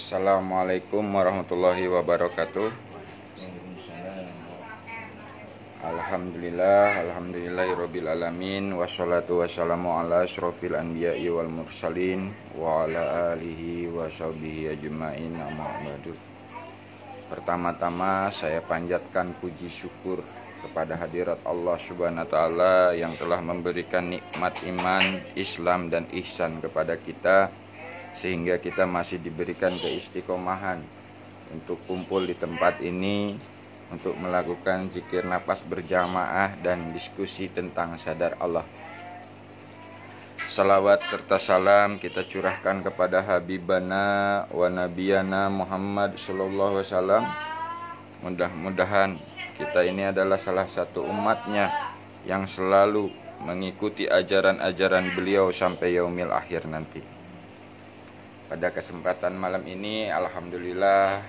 Assalamualaikum warahmatullahi wabarakatuh. Alhamdulillahirabbil alamin, wassalatu wassalamu ala asyrofil anbiya'i wal mursalin wa ala alihi wa sahbihi ajma'in, amma ba'du. Pertama-tama saya panjatkan puji syukur kepada hadirat Allah Subhanahu wa taala yang telah memberikan nikmat iman, Islam dan ihsan kepada kita, sehingga kita masih diberikan keistiqomahan untuk kumpul di tempat ini untuk melakukan zikir nafas berjamaah dan diskusi tentang sadar Allah. Salawat serta salam kita curahkan kepada Habibana wa Nabiyana Muhammad sallallahu alaihi wasallam. Mudah-mudahan kita ini adalah salah satu umatnya yang selalu mengikuti ajaran-ajaran beliau sampai yaumil akhir nanti. Pada kesempatan malam ini alhamdulillah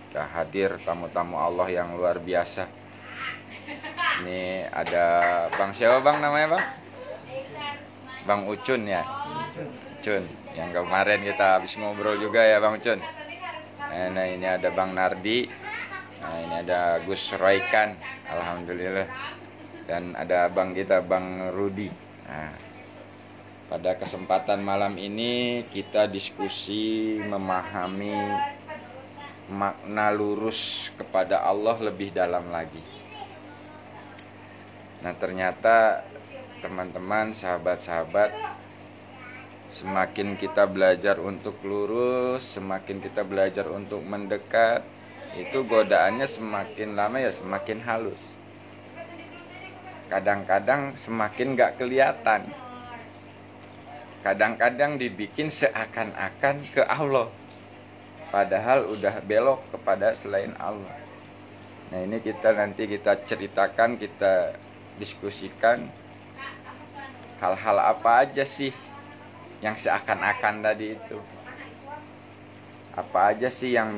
sudah hadir tamu-tamu Allah yang luar biasa. Ini ada Bang siapa Bang namanya Bang? Bang Ucun ya? Ucun, yang kemarin kita habis ngobrol juga ya Bang Ucun. Nah ini ada Bang Nardi. Nah ini ada Gus Roykan, alhamdulillah. Dan ada Bang kita Bang Rudi. Nah, pada kesempatan malam ini kita diskusi memahami makna lurus kepada Allah lebih dalam lagi. Nah ternyata teman-teman, sahabat-sahabat, semakin kita belajar untuk lurus, semakin kita belajar untuk mendekat, itu godaannya semakin lama ya semakin halus. Kadang-kadang semakin gak kelihatan. Kadang-kadang dibikin seakan-akan ke Allah, padahal udah belok kepada selain Allah. Nah ini nanti kita ceritakan, kita diskusikan hal-hal apa aja sih yang seakan-akan tadi itu. Apa aja sih yang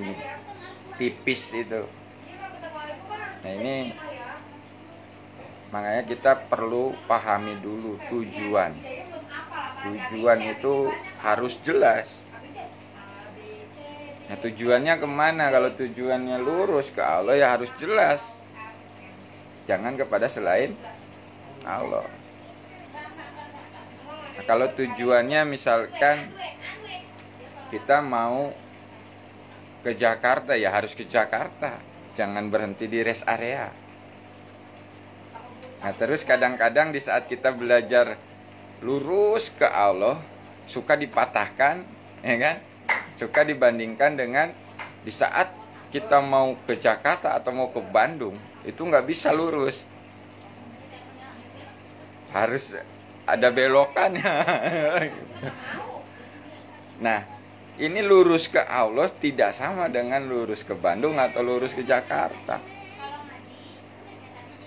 tipis itu. Nah ini makanya kita perlu pahami dulu tujuan. Tujuan itu harus jelas. Nah tujuannya kemana? Kalau tujuannya lurus ke Allah ya harus jelas. Jangan kepada selain Allah. Nah, kalau tujuannya misalkan kita mau ke Jakarta ya harus ke Jakarta. Jangan berhenti di rest area. Nah terus kadang-kadang di saat kita belajar lurus ke Allah suka dipatahkan, ya kan? Suka dibandingkan dengan di saat kita mau ke Jakarta atau mau ke Bandung itu nggak bisa lurus, harus ada belokannya. Nah ini lurus ke Allah tidak sama dengan lurus ke Bandung atau lurus ke Jakarta.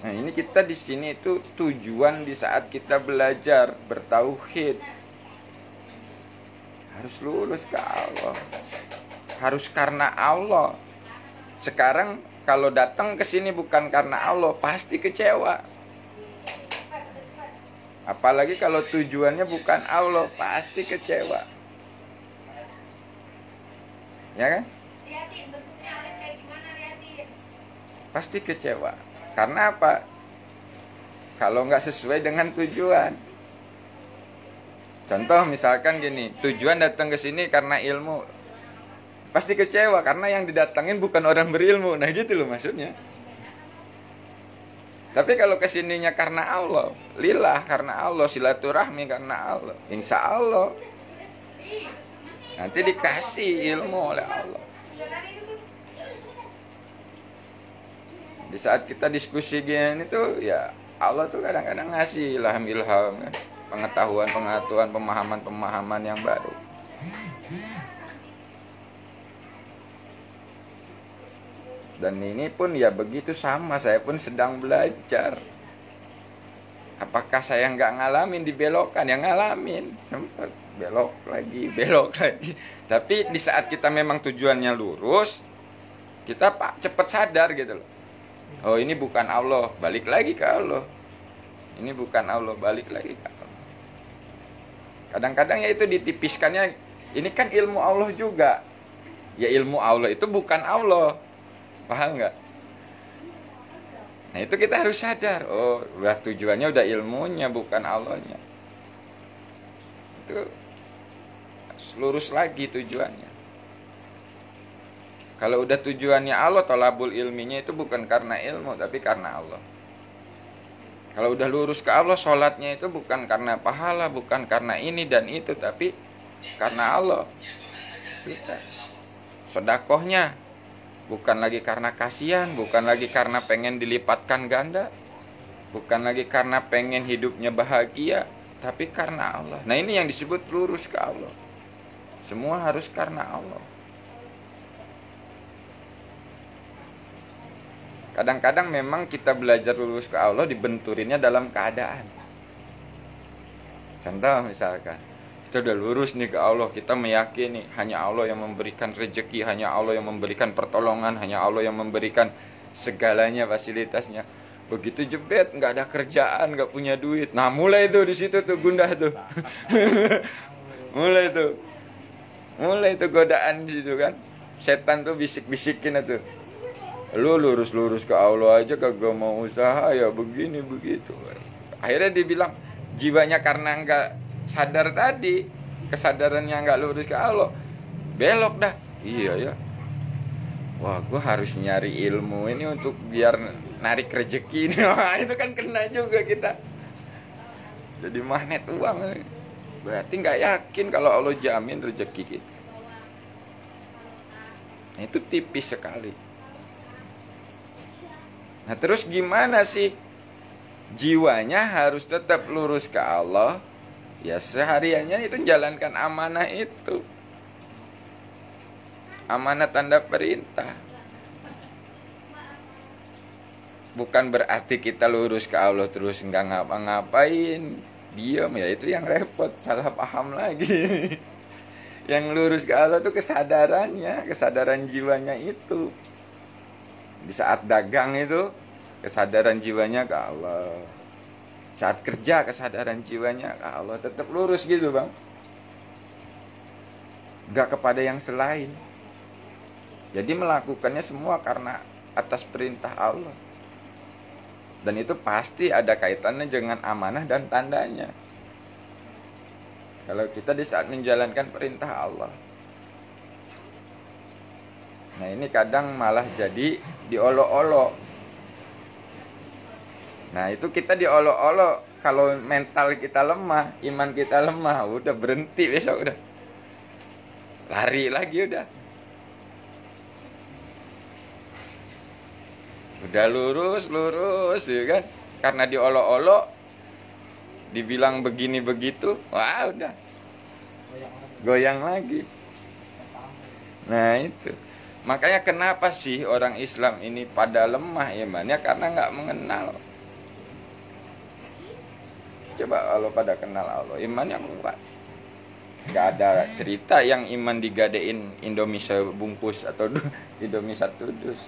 Nah ini kita di sini itu tujuan di saat kita belajar bertauhid harus lurus ke Allah, harus karena Allah. Sekarang kalau datang ke sini bukan karena Allah pasti kecewa. Apalagi kalau tujuannya bukan Allah pasti kecewa. Ya kan? Pasti kecewa. Karena apa? Kalau nggak sesuai dengan tujuan. Contoh misalkan gini, tujuan datang ke sini karena ilmu, pasti kecewa karena yang didatangin bukan orang berilmu. Nah gitu loh maksudnya. Tapi kalau kesininya karena Allah, lillah karena Allah, silaturahmi karena Allah, insya Allah nanti dikasih ilmu oleh Allah. Di saat kita diskusi gini tuh ya Allah tuh kadang-kadang ngasih ilham-ilham kan? Pengetahuan, pemahaman yang baru. Dan ini pun ya begitu sama, saya pun sedang belajar. Apakah saya nggak ngalamin dibelokan? Ya ngalamin, sempat belok lagi. Tapi di saat kita memang tujuannya lurus, kita cepat sadar gitu loh. Oh ini bukan Allah, balik lagi ke Allah. Ini bukan Allah, balik lagi ke Allah. Kadang-kadang ya itu ditipiskannya, ini kan ilmu Allah juga. Ya ilmu Allah itu bukan Allah. Paham nggak? Nah itu kita harus sadar. Oh, udah tujuannya udah ilmunya, bukan Allahnya. Itu lurus lagi tujuannya. Kalau udah tujuannya Allah, tolabul ilminya itu bukan karena ilmu, tapi karena Allah. Kalau udah lurus ke Allah, sholatnya itu bukan karena pahala, bukan karena ini dan itu, tapi karena Allah. Sedekahnya bukan lagi karena kasihan, bukan lagi karena pengen dilipatkan ganda, bukan lagi karena pengen hidupnya bahagia, tapi karena Allah. Nah ini yang disebut lurus ke Allah. Semua harus karena Allah. Kadang-kadang memang kita belajar lurus ke Allah dibenturinnya dalam keadaan. Contoh misalkan, kita udah lurus nih ke Allah, kita meyakini hanya Allah yang memberikan rezeki, hanya Allah yang memberikan pertolongan, hanya Allah yang memberikan segalanya, fasilitasnya. Begitu jebet, nggak ada kerjaan, nggak punya duit. Nah mulai tuh di situ tuh gundah tuh. mulai tuh godaan di situ kan. Setan tuh bisik-bisikin itu. Lu lurus-lurus ke Allah aja kagak mau usaha ya begini begitu. Akhirnya dibilang jiwanya karena nggak sadar tadi, kesadarannya nggak lurus ke Allah, belok dah. Iya ya. Wah, gue harus nyari ilmu ini untuk biar narik rezeki ini. Wah, itu kan kena juga kita. Jadi magnet uang. Berarti nggak yakin kalau Allah jamin rezeki kita. Nah, itu tipis sekali. Nah terus gimana sih? Jiwanya harus tetap lurus ke Allah. Ya sehariannya itu jalankan amanah itu. Amanah tanda perintah. Bukan berarti kita lurus ke Allah terus nggak ngapa-ngapain, diam, ya itu yang repot, salah paham lagi. Yang lurus ke Allah tuh kesadarannya, kesadaran jiwanya itu. Di saat dagang itu kesadaran jiwanya ke Allah. Saat kerja kesadaran jiwanya ke Allah. Tetap lurus gitu bang. Gak kepada yang selain. Jadi melakukannya semua karena atas perintah Allah. Dan itu pasti ada kaitannya dengan amanah dan tandanya. Kalau kita di saat menjalankan perintah Allah. Nah ini kadang malah jadi diolok-olok. Nah itu kita diolok-olok. Kalau mental kita lemah, iman kita lemah, udah berhenti besok udah. Lari lagi udah. Udah lurus ya kan. Karena diolok-olok, dibilang begini begitu, wah udah. Goyang lagi. Nah itu. Makanya kenapa sih orang Islam ini pada lemah imannya? Karena nggak mengenal. Coba kalau pada kenal Allah, imannya kuat. Nggak ada cerita yang iman digadein Indomie sebungkus atau Indomie satu dus.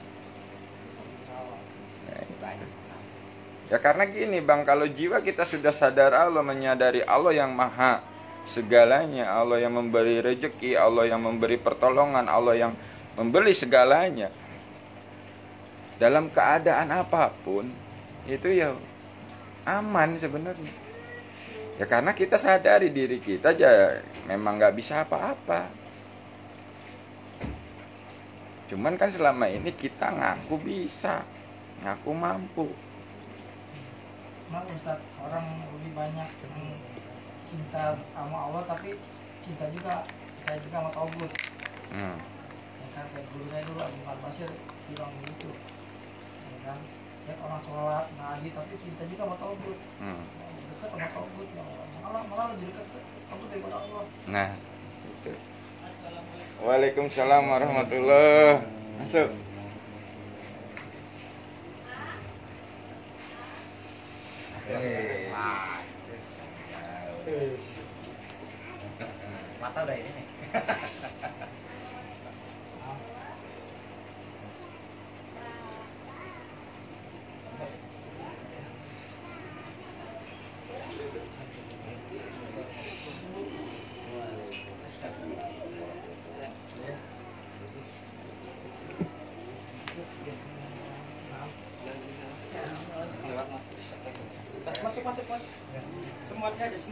Ya karena gini bang, kalau jiwa kita sudah sadar Allah, menyadari Allah yang maha segalanya, Allah yang memberi rezeki, Allah yang memberi pertolongan, Allah yang membeli segalanya, dalam keadaan apapun itu ya aman sebenarnya. Ya karena kita sadari diri kita aja memang nggak bisa apa-apa. Cuman kan selama ini kita ngaku bisa, ngaku mampu. Memang Ustaz, orang lebih banyak cinta sama Allah tapi cinta juga saya juga sama Tauhid. Kan kayak guru saya dulu Abu Bakar Basir bilang begitu, ya kan, lihat orang sholat ngaji tapi cinta juga sama Tauhid, dekat sama Tauhid, malah lebih dekat Tauhid daripada Allah. Nah itu. Waalaikumsalam warahmatullahi. Masuk. Mata udah ini nih.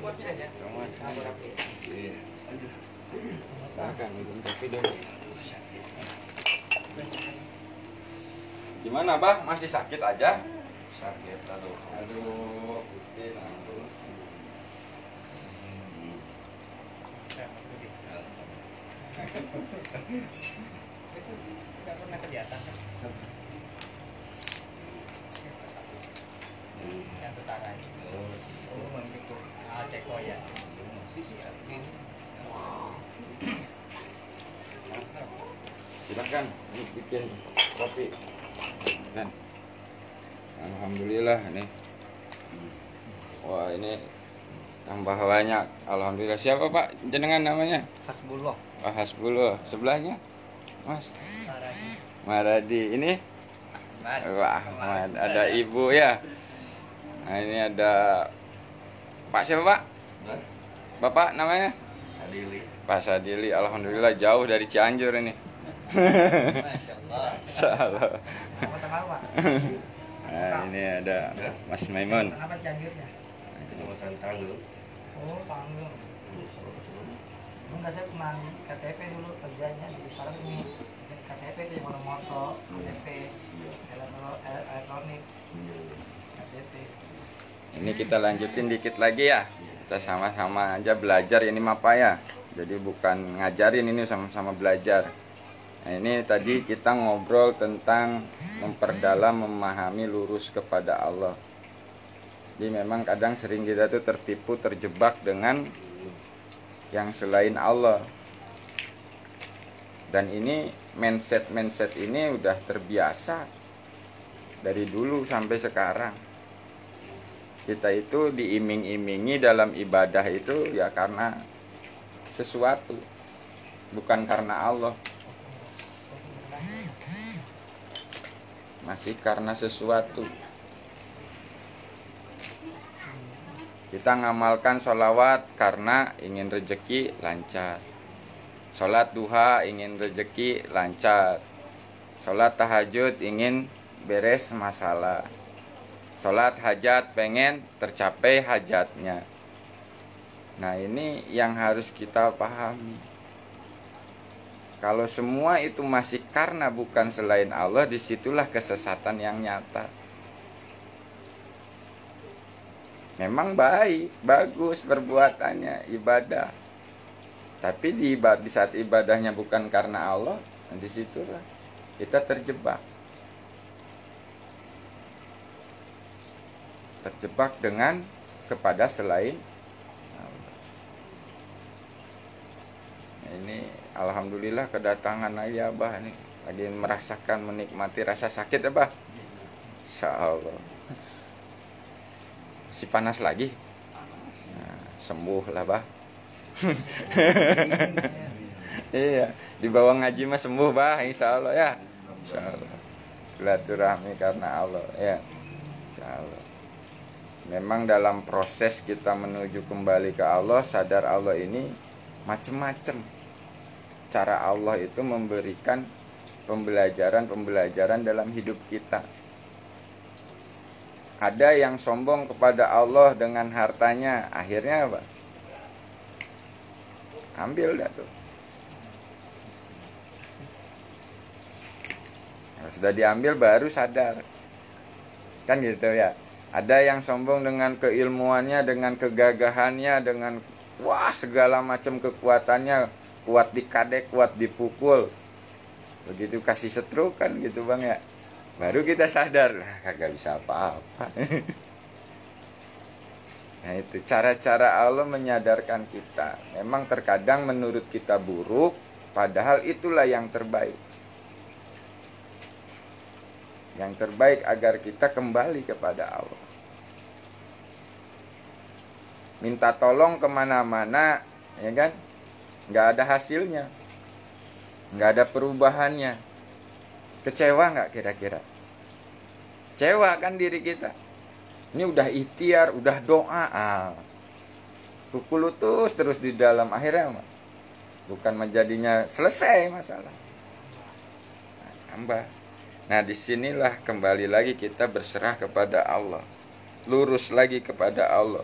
Iya. Silakan minum kopi dulu. Gimana, Bah? Masih sakit aja? Sakit, aduh. Aduh, Gusti, ampun. Nggak pernah kelihatan kan? Yang tetangganya. Oh, begitu. Ah, Ceko ya. Silakan bikin kopi. Kan. Alhamdulillah nih. Wah, ini tambah banyak. Alhamdulillah. Siapa, Pak? Jenengan namanya? Hasbullah. Pak Hasbullah. Sebelahnya? Mas Sarani. Maradi. Ini? Wah, Ahmad. Ada Ibu ya. Nah, ini ada Pak siapa, Pak? Bapak namanya? Sadili. Pak Sadili. Alhamdulillah jauh dari Cianjur ini. Masya Allah. Salah. Tengah-tengah, Pak. Nah, ini ada Mas Maimun. Kenapa Cianjurnya? Kecamatan Tanggung. Oh, Tanggung. Enggak, saya pernah di KTP dulu kerjanya di sekarang ini KTP itu yang motor KTP elektronik KTP. Ini kita lanjutin dikit lagi ya. Kita sama-sama aja belajar ini apa ya. Jadi bukan ngajarin, ini sama-sama belajar. Nah, ini tadi kita ngobrol tentang memperdalam, memahami lurus kepada Allah. Jadi memang kadang sering kita tuh tertipu, terjebak dengan yang selain Allah. Dan ini mindset ini udah terbiasa dari dulu sampai sekarang. Kita itu diiming-imingi dalam ibadah itu ya karena sesuatu, bukan karena Allah. Masih karena sesuatu. Kita ngamalkan sholawat karena ingin rezeki lancar. Sholat duha ingin rezeki lancar. Sholat tahajud ingin beres masalah. Sholat hajat pengen tercapai hajatnya. Nah, ini yang harus kita pahami. Kalau semua itu masih karena bukan selain Allah, disitulah kesesatan yang nyata. Memang baik, bagus perbuatannya, ibadah. Tapi di saat ibadahnya bukan karena Allah, disitulah kita terjebak. Terjebak dengan kepada selain Allah. Nah, ini alhamdulillah kedatangan ayah Abah nih. Lagi merasakan, menikmati rasa sakit ya, Bah? Insya Allah. Si panas lagi, nah, sembuh lah, Bah. Iya, dibawa ngaji mah sembuh, Bah, insya Allah ya. Insya Allah. Silaturahmi karena Allah ya. Insya Allah. Memang dalam proses kita menuju kembali ke Allah, sadar Allah ini macam-macam. Cara Allah itu memberikan pembelajaran dalam hidup kita. Ada yang sombong kepada Allah dengan hartanya, akhirnya apa? Ambil dah tuh. Nah, sudah diambil baru sadar. Kan gitu ya. Ada yang sombong dengan keilmuannya, dengan kegagahannya, dengan wah segala macam kekuatannya, kuat dikadek, kuat dipukul. Begitu kasih setruk kan gitu, Bang ya. Baru kita sadar, lah kagak bisa apa-apa. Nah, itu cara-cara Allah menyadarkan kita. Memang terkadang menurut kita buruk, padahal itulah yang terbaik. Yang terbaik agar kita kembali kepada Allah. Minta tolong kemana-mana, ya kan? Nggak ada hasilnya, nggak ada perubahannya. Kecewa nggak kira-kira? Kecewa kan diri kita. Ini udah ikhtiar, udah doa, pukul terus di dalam, akhirnya bukan menjadinya selesai masalah. Nah, tambah. Nah, disinilah kembali lagi kita berserah kepada Allah, lurus lagi kepada Allah.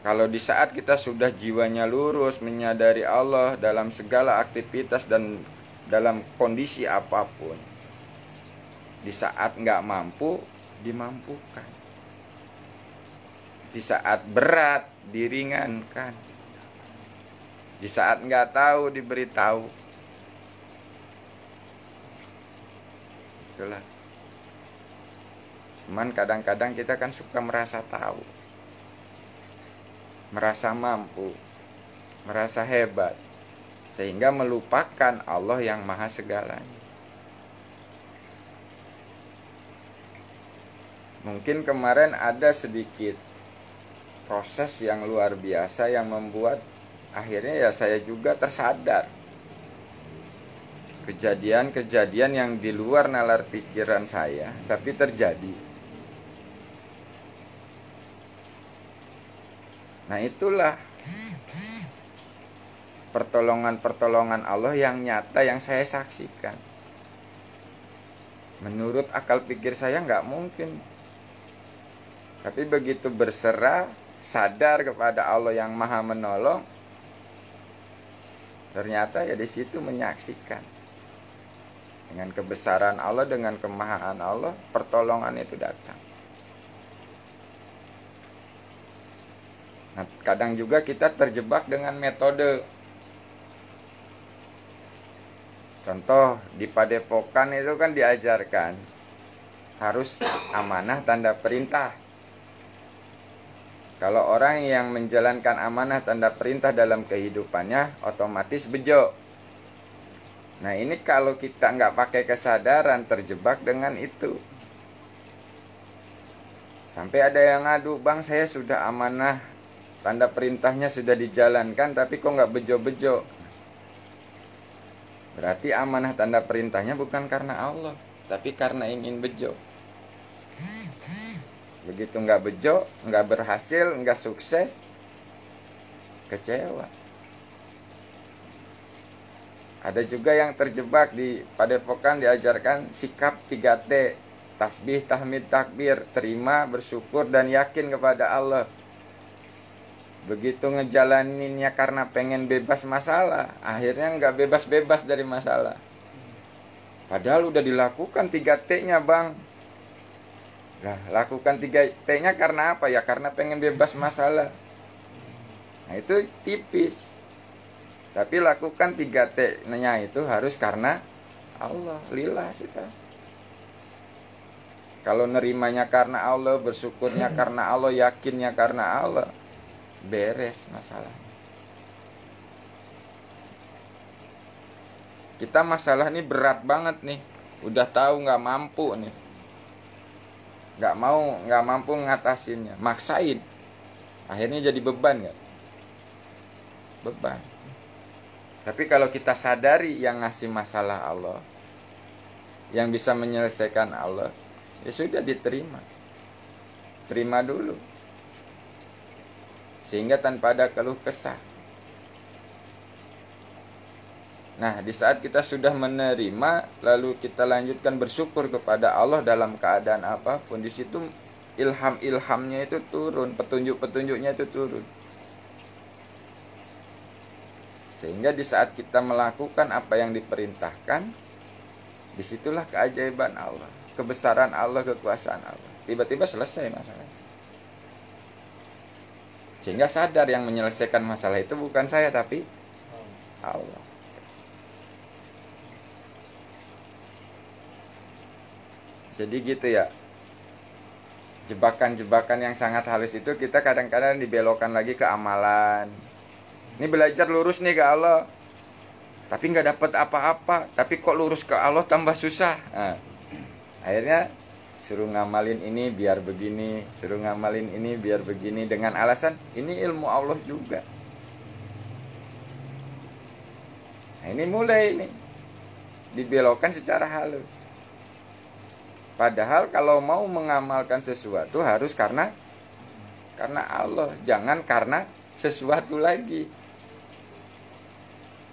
Kalau di saat kita sudah jiwanya lurus, menyadari Allah dalam segala aktivitas dan dalam kondisi apapun, di saat nggak mampu, dimampukan. Di saat berat, diringankan. Di saat nggak tahu, diberitahu. Itulah. Cuman kadang-kadang kita kan suka merasa tahu, merasa mampu, merasa hebat, sehingga melupakan Allah yang maha segalanya. Mungkin kemarin ada sedikit proses yang luar biasa yang membuat akhirnya ya saya juga tersadar. Kejadian-kejadian yang di luar nalar pikiran saya, tapi terjadi. Nah itulah pertolongan-pertolongan Allah yang nyata yang saya saksikan. Menurut akal pikir saya nggak mungkin. Tapi begitu berserah, sadar kepada Allah yang maha menolong, ternyata ya di situ menyaksikan. Dengan kebesaran Allah, dengan kemahaan Allah, pertolongan itu datang. Nah, kadang juga kita terjebak dengan metode. Contoh, di Padepokan itu kan diajarkan harus amanah tanda perintah. Kalau orang yang menjalankan amanah tanda perintah dalam kehidupannya, otomatis bejo. Nah ini kalau kita nggak pakai kesadaran, terjebak dengan itu. Sampai ada yang ngadu, bang saya sudah amanah, tanda perintahnya sudah dijalankan, tapi kok nggak bejo-bejo. Berarti amanah tanda perintahnya bukan karena Allah, tapi karena ingin bejo. Begitu nggak bejo, nggak berhasil, nggak sukses, kecewa. Ada juga yang terjebak di Padepokan diajarkan sikap 3T, tasbih, tahmid, takbir, terima, bersyukur, dan yakin kepada Allah. Begitu ngejalaninnya karena pengen bebas masalah, akhirnya nggak bebas-bebas dari masalah. Padahal udah dilakukan 3T-nya bang. Nah, lakukan 3T-nya karena apa? Ya karena pengen bebas masalah. Nah itu tipis. Tapi lakukan 3T-nya itu harus karena Allah, lillah kita. Kalau nerimanya karena Allah, bersyukurnya karena Allah, yakinnya karena Allah, beres masalahnya. Kita masalah ini berat banget nih. Udah tahu nggak mampu nih. Nggak mampu ngatasinnya, maksain, akhirnya jadi beban kan? Beban. Tapi kalau kita sadari yang ngasih masalah Allah, yang bisa menyelesaikan Allah, ya sudah diterima, terima dulu, sehingga tanpa ada keluh kesah. Nah, di saat kita sudah menerima, lalu kita lanjutkan bersyukur kepada Allah dalam keadaan apapun, di situ ilham-ilhamnya itu turun, petunjuk-petunjuknya itu turun. Sehingga di saat kita melakukan apa yang diperintahkan, disitulah keajaiban Allah, kebesaran Allah, kekuasaan Allah. Tiba-tiba selesai masalah. Sehingga sadar yang menyelesaikan masalah itu bukan saya, tapi Allah. Jadi gitu ya. Jebakan-jebakan yang sangat halus itu kita kadang-kadang dibelokkan lagi ke amalan. Ini belajar lurus nih ke Allah, tapi nggak dapat apa-apa. Tapi kok lurus ke Allah tambah susah. Nah, akhirnya suruh ngamalin ini biar begini, suruh ngamalin ini biar begini, dengan alasan ini ilmu Allah juga. Nah, ini mulai nih dibelokkan secara halus. Padahal kalau mau mengamalkan sesuatu harus karena Allah, jangan karena sesuatu lagi.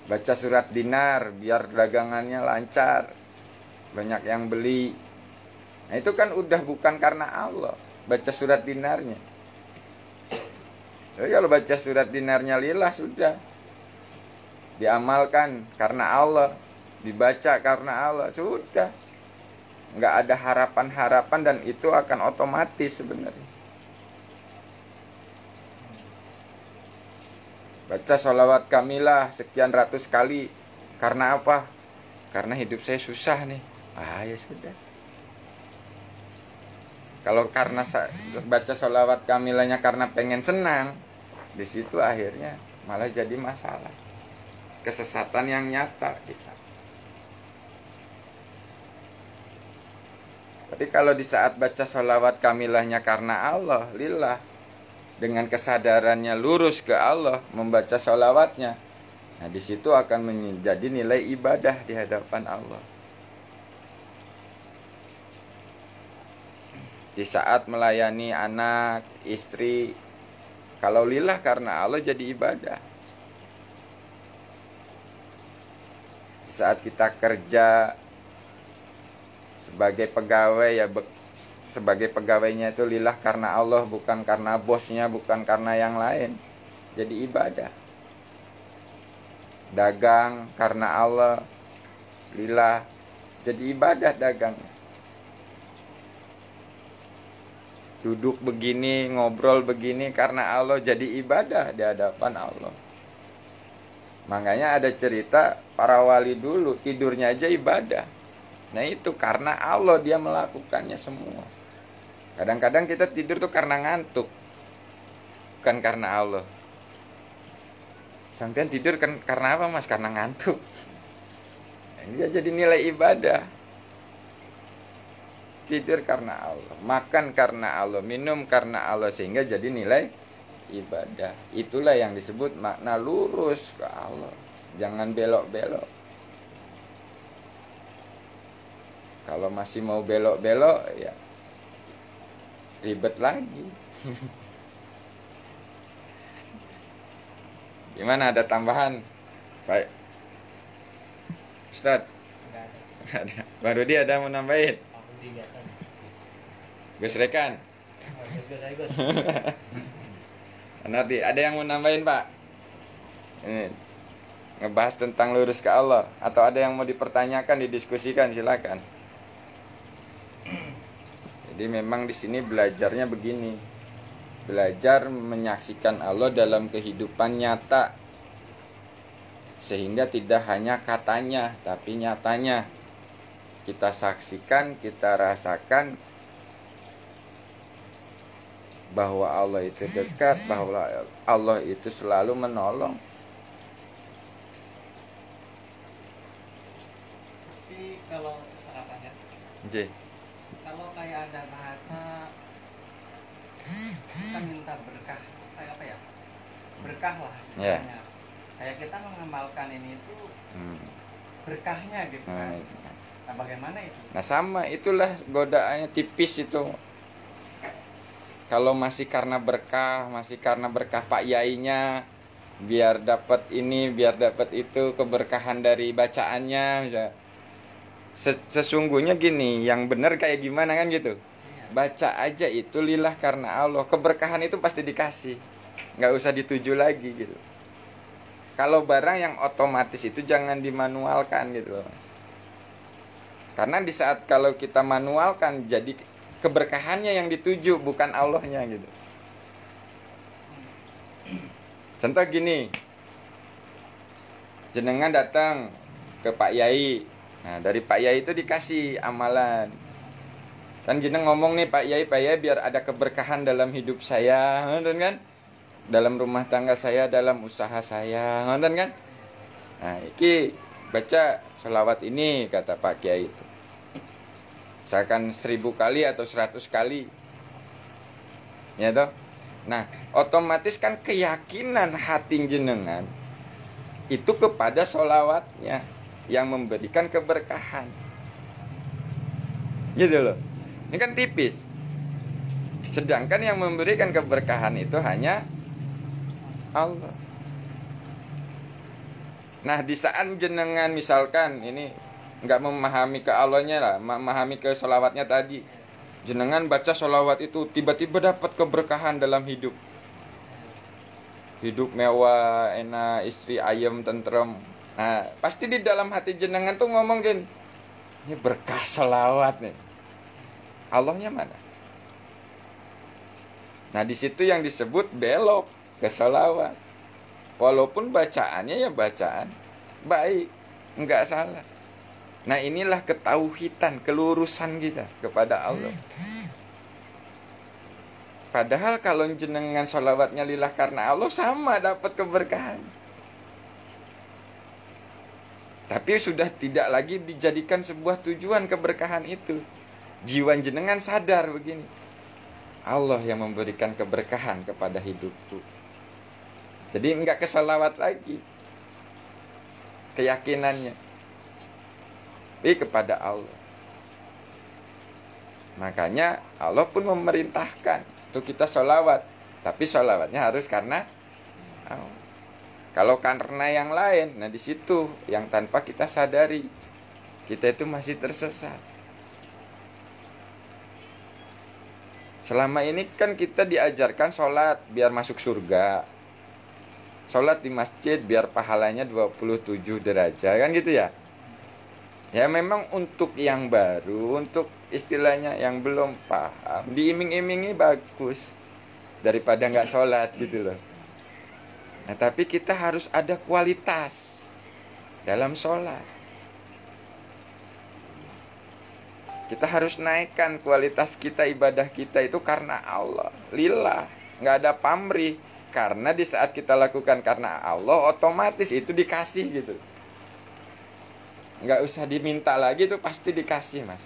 Baca surat dinar biar dagangannya lancar, banyak yang beli. Nah itu kan udah bukan karena Allah, baca surat dinarnya. Jadi kalau baca surat dinarnya lillah sudah. Diamalkan karena Allah, dibaca karena Allah, sudah. Nggak ada harapan-harapan dan itu akan otomatis sebenarnya. Baca sholawat kamilah sekian ratus kali. Karena apa? Karena hidup saya susah nih. Ya sudah. Kalau karena baca sholawat kamilahnya karena pengen senang, di situ akhirnya malah jadi masalah. Kesesatan yang nyata kita. Tapi kalau di saat baca sholawat kamilahnya karena Allah, lillah, dengan kesadarannya lurus ke Allah, membaca sholawatnya, nah di situ akan menjadi nilai ibadah di hadapan Allah. Di saat melayani anak, istri, kalau lillah karena Allah jadi ibadah. Saat kita kerja sebagai pegawai, ya sebagai pegawainya itu lillah karena Allah, bukan karena bosnya, bukan karena yang lain. Jadi ibadah. Dagang karena Allah, lillah, jadi ibadah dagangnya. Duduk begini, ngobrol begini karena Allah, jadi ibadah di hadapan Allah. Makanya ada cerita para wali dulu tidurnya aja ibadah. Nah itu karena Allah dia melakukannya semua. Kadang-kadang kita tidur tuh karena ngantuk, bukan karena Allah. Sampean tidur kan karena apa mas? Karena ngantuk. Dia jadi nilai ibadah. Tidur karena Allah, makan karena Allah, minum karena Allah, sehingga jadi nilai ibadah. Itulah yang disebut makna lurus ke Allah. Jangan belok-belok. Kalau masih mau belok-belok, ya ribet lagi. Gimana, ada tambahan? Baik Ustadz? Nggak ada. Baru dia ada mau nambahin? Gus Rekan? Nanti ada yang mau nambahin Pak? Ini ngebahas tentang lurus ke Allah, atau ada yang mau dipertanyakan, didiskusikan, silakan. Jadi memang di sini belajarnya begini. Belajar menyaksikan Allah dalam kehidupan nyata. Sehingga tidak hanya katanya, tapi nyatanya. Kita saksikan, kita rasakan bahwa Allah itu dekat, bahwa Allah itu selalu menolong. Tapi kalau harapannya, kalau kayak ada bahasa kita minta berkah, kayak apa ya, berkah lah Yeah. Kayak kita mengamalkan ini itu berkahnya gitu kan. Nah bagaimana itu? Nah sama, itulah godaannya tipis itu. Kalau masih karena berkah Pak Yainya, biar dapat ini, biar dapat itu, keberkahan dari bacaannya, misalnya. Sesungguhnya gini, yang benar kayak gimana kan gitu. Baca aja itu lillah karena Allah, keberkahan itu pasti dikasih, nggak usah dituju lagi gitu. Kalau barang yang otomatis itu jangan dimanualkan gitu. Karena di saat kalau kita manualkan, jadi keberkahannya yang dituju, bukan Allahnya gitu. Contoh gini, jenengan datang ke Pak Yai. Nah dari Pak Yai itu dikasih amalan. Dan jeneng ngomong nih, Pak Yai biar ada keberkahan dalam hidup saya, nonton kan? Dalam rumah tangga saya, dalam usaha saya, nonton kan? Nah, iki baca selawat ini, kata Pak Kiai itu. Misalkan 1000 kali atau 100 kali. Ya toh? Nah, otomatis kan keyakinan hati jenengan itu kepada sholawatnya yang memberikan keberkahan. Gitu loh. Ini kan tipis. Sedangkan yang memberikan keberkahan itu hanya Allah. Nah di saat jenengan misalkan ini nggak memahami ke Allahnya lah, memahami ke sholawatnya tadi, jenengan baca sholawat itu tiba-tiba dapat keberkahan dalam hidup. hidup mewah, enak, istri ayem, tentrem. Nah, pasti di dalam hati jenengan tuh ngomong gini, ini berkah selawat nih. Allahnya mana? Nah, di situ yang disebut belok ke selawat. Walaupun bacaannya ya bacaan baik, enggak salah. Nah, inilah ketauhidan, kelurusan kita kepada Allah. Padahal kalau jenengan sholawatnya lillah karena Allah, sama dapat keberkahan. Tapi sudah tidak lagi dijadikan sebuah tujuan keberkahan itu. Jiwa jenengan sadar begini, Allah yang memberikan keberkahan kepada hidupku. Jadi enggak kesalawat lagi keyakinannya, tapi kepada Allah. Makanya Allah pun memerintahkan untuk kita sholawat, tapi sholawatnya harus karena Allah. Kalau karena yang lain, nah di situ yang tanpa kita sadari kita itu masih tersesat. Selama ini kan kita diajarkan sholat biar masuk surga, sholat di masjid biar pahalanya 27 derajat, kan gitu ya. Ya memang untuk yang baru, untuk istilahnya yang belum paham, diiming-imingi bagus daripada nggak sholat gitu loh. Nah tapi kita harus ada kualitas dalam sholat. Kita harus naikkan kualitas kita, ibadah kita itu karena Allah, lillah, nggak ada pamrih. Karena di saat kita lakukan karena Allah, otomatis itu dikasih gitu. Nggak usah diminta lagi, itu pasti dikasih, Mas.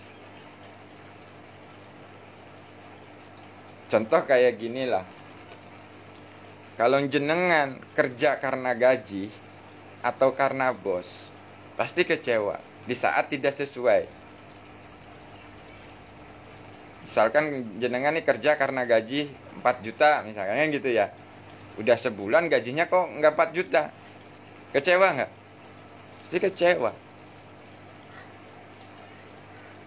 Contoh kayak gini lah. Kalau jenengan kerja karena gaji atau karena bos, pasti kecewa di saat tidak sesuai. Misalkan jenengan nih kerja karena gaji 4 juta misalkan gitu ya. Udah sebulan gajinya kok nggak 4 juta. Kecewa nggak? Pasti kecewa.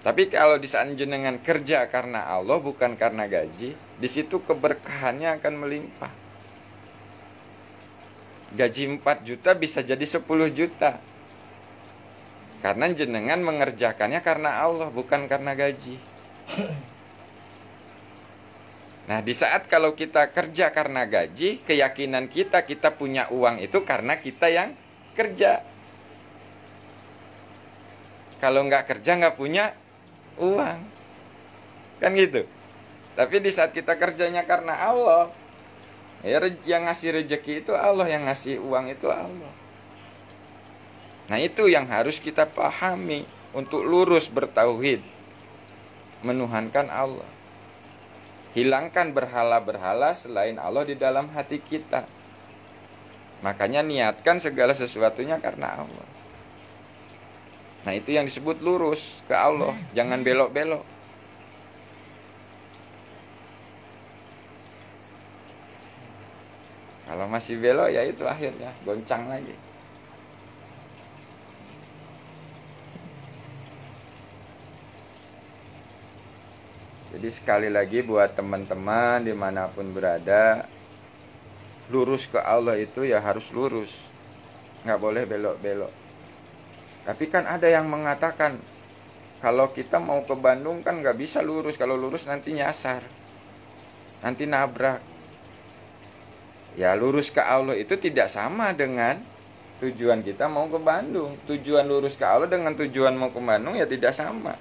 Tapi kalau di saat jenengan kerja karena Allah bukan karena gaji, di situ keberkahannya akan melimpah. Gaji 4 juta bisa jadi 10 juta. Karena jenengan mengerjakannya karena Allah, bukan karena gaji. Nah, di saat kalau kita kerja karena gaji, keyakinan kita punya uang itu karena kita yang kerja. Kalau nggak kerja nggak punya uang. Kan gitu. Tapi di saat kita kerjanya karena Allah, ya yang ngasih rezeki itu Allah, yang ngasih uang itu Allah. Nah, itu yang harus kita pahami untuk lurus bertauhid, menuhankan Allah. Hilangkan berhala-berhala selain Allah di dalam hati kita. Makanya niatkan segala sesuatunya karena Allah. Nah, itu yang disebut lurus ke Allah. Jangan belok-belok. Kalau masih belok ya itu akhirnya goncang lagi. Jadi sekali lagi buat teman-teman dimanapun berada, lurus ke Allah itu ya harus lurus, nggak boleh belok-belok. Tapi kan ada yang mengatakan kalau kita mau ke Bandung kan nggak bisa lurus, kalau lurus nanti nyasar, nanti nabrak. Ya lurus ke Allah itu tidak sama dengan tujuan kita mau ke Bandung. Tujuan lurus ke Allah dengan tujuan mau ke Bandung ya tidak sama.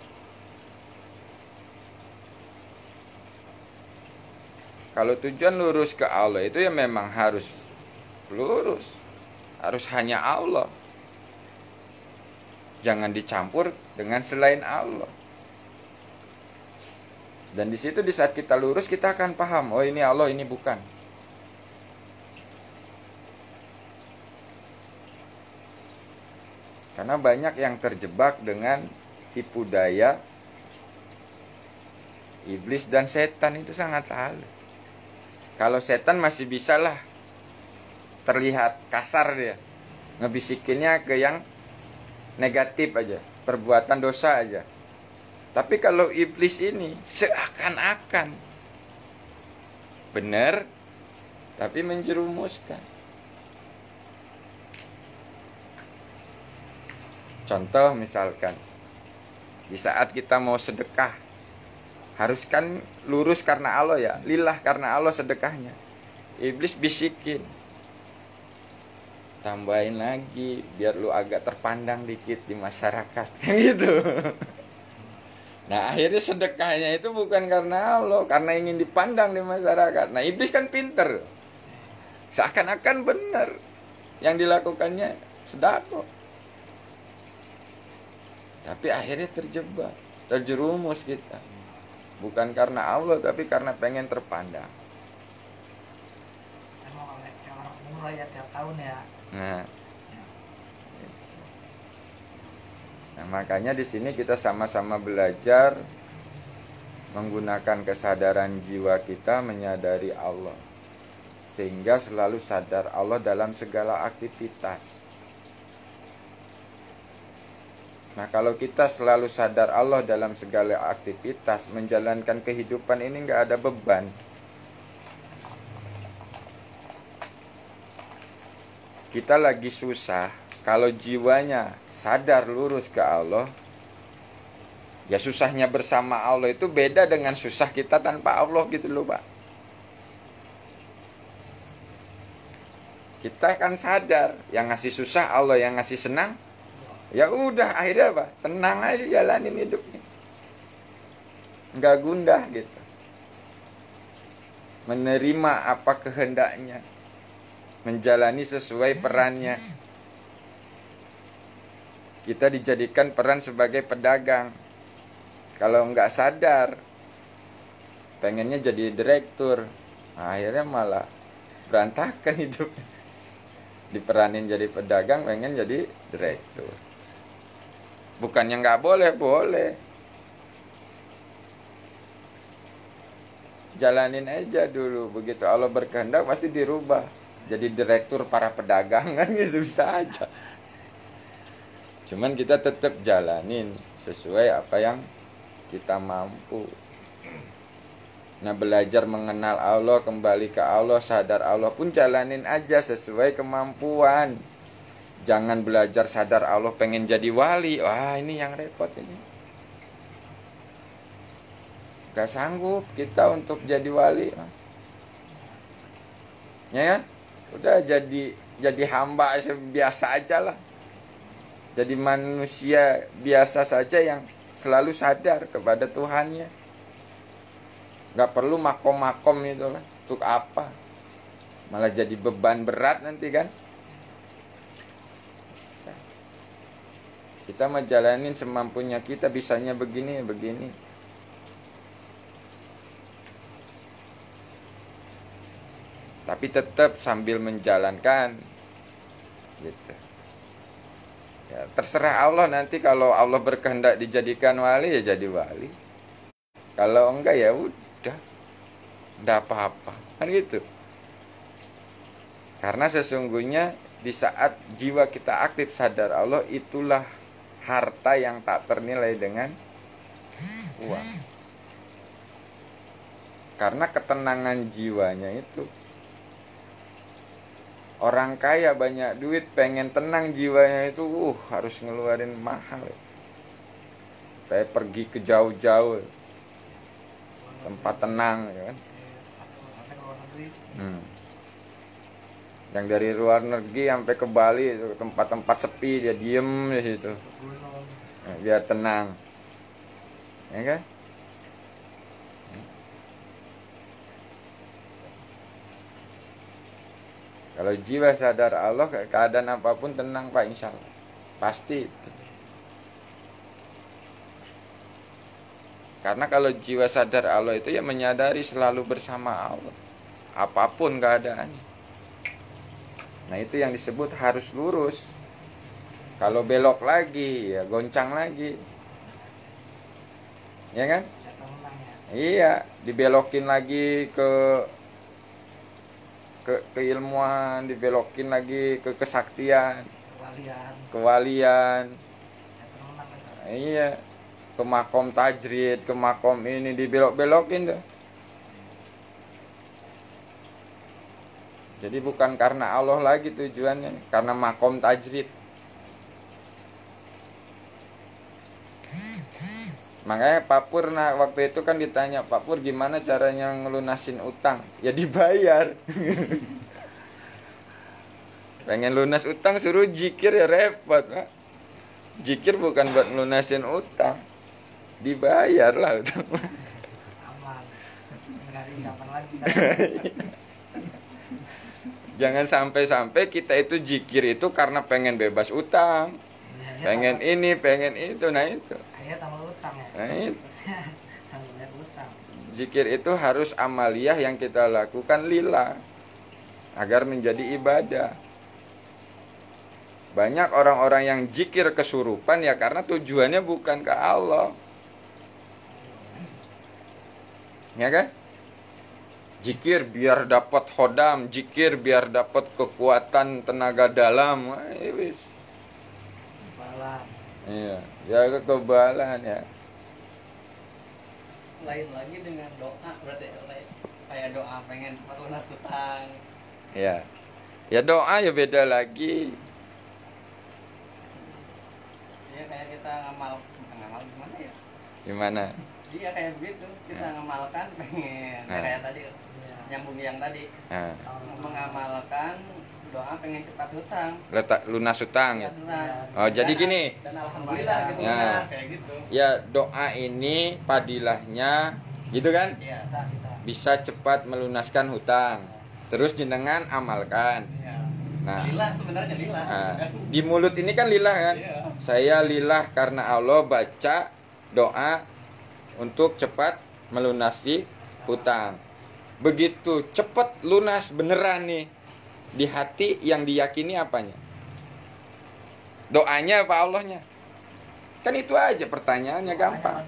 Kalau tujuan lurus ke Allah itu ya memang harus lurus. Harus hanya Allah. Jangan dicampur dengan selain Allah. Dan di situ di saat kita lurus kita akan paham, oh ini Allah, ini bukan. Karena banyak yang terjebak dengan tipu daya iblis dan setan, itu sangat halus. Kalau setan masih bisa lah terlihat kasar dia, ngebisikinnya ke yang negatif aja, perbuatan dosa aja. Tapi kalau iblis ini seakan-akan benar, tapi menjerumuskan. Contoh misalkan, di saat kita mau sedekah, harus kan lurus karena Allah ya, lillah karena Allah sedekahnya. Iblis bisikin, tambahin lagi biar lu agak terpandang dikit di masyarakat, kan gitu. Nah akhirnya sedekahnya itu bukan karena Allah, karena ingin dipandang di masyarakat. Nah iblis kan pinter, seakan-akan benar yang dilakukannya sedekah, tapi akhirnya terjebak, terjerumus kita. Bukan karena Allah, tapi karena pengen terpandang. Emang orang mulai ya tiap tahun ya. Nah, makanya di sini kita sama-sama belajar menggunakan kesadaran jiwa kita menyadari Allah, sehingga selalu sadar Allah dalam segala aktivitas. Nah, kalau kita selalu sadar Allah dalam segala aktivitas, menjalankan kehidupan ini nggak ada beban. Kita lagi susah, kalau jiwanya sadar lurus ke Allah, ya susahnya bersama Allah itu beda dengan susah kita tanpa Allah gitu loh Pak. Kita kan sadar, yang ngasih susah Allah, yang ngasih senang, ya udah akhirnya apa? Tenang aja jalanin hidupnya, nggak gundah gitu. Menerima apa kehendaknya, menjalani sesuai perannya. Kita dijadikan peran sebagai pedagang. Kalau nggak sadar, pengennya jadi direktur, nah, akhirnya malah berantakan hidup. Diperanin jadi pedagang, pengen jadi direktur. Bukannya nggak boleh, boleh. Jalanin aja dulu, begitu Allah berkehendak pasti dirubah. Jadi direktur para pedagang kan gitu, bisa aja. Cuman kita tetap jalanin sesuai apa yang kita mampu. Nah, belajar mengenal Allah, kembali ke Allah, sadar Allah pun jalanin aja sesuai kemampuan. Jangan belajar sadar Allah pengen jadi wali. Wah, ini yang repot ini. Gak sanggup kita untuk jadi wali. Ya kan? Udah jadi hamba biasa aja lah. Jadi manusia biasa saja yang selalu sadar kepada Tuhannya. Gak perlu makom-makom itu lah. Untuk apa? Malah jadi beban berat nanti kan. Kita menjalanin semampunya kita, bisanya begini, begini. Tapi tetap sambil menjalankan gitu. Ya, terserah Allah nanti, kalau Allah berkehendak dijadikan wali ya jadi wali. Kalau enggak ya udah, enggak apa-apa. Kan gitu. Karena sesungguhnya di saat jiwa kita aktif sadar Allah, itulah harta yang tak ternilai dengan uang. Karena ketenangan jiwanya itu. Orang kaya banyak duit, pengen tenang jiwanya itu harus ngeluarin mahal. Kayak pergi ke jauh-jauh tempat tenang ya kan. Yang dari luar negeri sampai ke Bali, tempat-tempat sepi, dia diem di situ. Nah, biar tenang. Ya kan? Kalau jiwa sadar Allah, keadaan apapun tenang Pak, insya Allah. Pasti itu. Karena kalau jiwa sadar Allah itu ya menyadari selalu bersama Allah, apapun keadaannya. Nah itu yang disebut harus lurus. Kalau belok lagi ya goncang lagi. Ya kan? Iya, dibelokin lagi ke keilmuan, dibelokin lagi ke kesaktian, kewalian. Iya, ke makom tajrid, ke makom ini dibelok-belokin tuh. Jadi bukan karena Allah lagi tujuannya, karena makom tajrid. Makanya Pak Pur waktu itu kan ditanya, Pak Pur gimana caranya ngelunasin utang? Ya dibayar. Pengen lunas utang suruh zikir ya repot, Pak. Zikir bukan buat ngelunasin utang. Dibayar lah utang. Aman. Nggak ada isapan lagi. Jangan sampai-sampai kita itu zikir itu karena pengen bebas utang. Pengen ini, pengen itu. Nah itu. Akhirnya tambah utang ya. Nah itu. Tambah utang. Zikir itu harus amaliyah yang kita lakukan lillah agar menjadi ibadah. Banyak orang-orang yang zikir kesurupan ya karena tujuannya bukan ke Allah. Ya kan? Zikir biar dapat khodam, zikir biar dapat kekuatan tenaga dalam. Wah, wis. Balan. Iya, jaga kebalan ya. Lain lagi dengan doa berarti kayak doa pengen cepat lunas utang. Ya. Ya doa ya beda lagi. Ya kayak kita ngamal gimana ya? Gimana? Iya kayak begitu, kita ngamalkan pengen Nah. kayak tadi nyambung yang tadi Nah, mengamalkan doa pengen cepat hutang. letak lunas utang ya. Hutang. Oh, jadi gini. Dan alhamdulillah gitu Ya. lunas kayak gitu. Ya doa ini padilahnya gitu kan? Iya. Kita. Bisa cepat melunaskan hutang. Terus jenengan amalkan. Iya. Nah, Lillah sebenarnya lillah. nah, di mulut ini kan lillah kan? Iya. Saya lillah karena Allah baca doa untuk cepat melunasi hutang. Begitu cepat lunas beneran nih di hati yang diyakini apanya? Doanya apa Allahnya? Kan itu aja pertanyaannya gampang.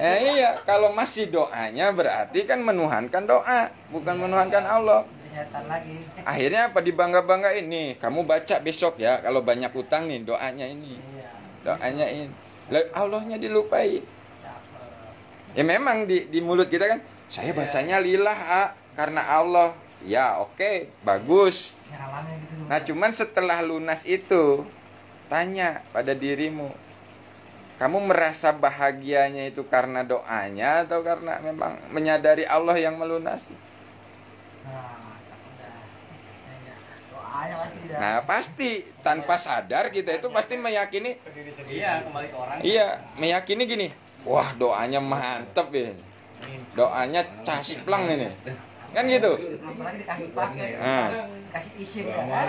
Iya, kalau masih doanya berarti kan menuhankan doa, bukan menuhankan Allah. Setan lagi. Akhirnya apa dibangga-banggain nih? Kamu baca besok ya kalau banyak utang nih doanya ini. Iya. Doanya ini. Lah, Allahnya dilupai. Caper. Ya memang di mulut kita kan saya bacanya lillah karena Allah. Ya oke, bagus. Ngalamin gitu. Nah cuman setelah lunas itu tanya pada dirimu, kamu merasa bahagianya itu karena doanya atau karena memang menyadari Allah yang melunasi? Nah, tak udah. Ya, doanya pasti dah. Nah pasti tanpa sadar kita itu pasti meyakini. Iya, kembali ke orang. Iya, meyakini gini. Wah doanya mantep ini. Doanya casplang ini. Kan gitu. Apalagi dikasih paket, Nah. kasih isim kan.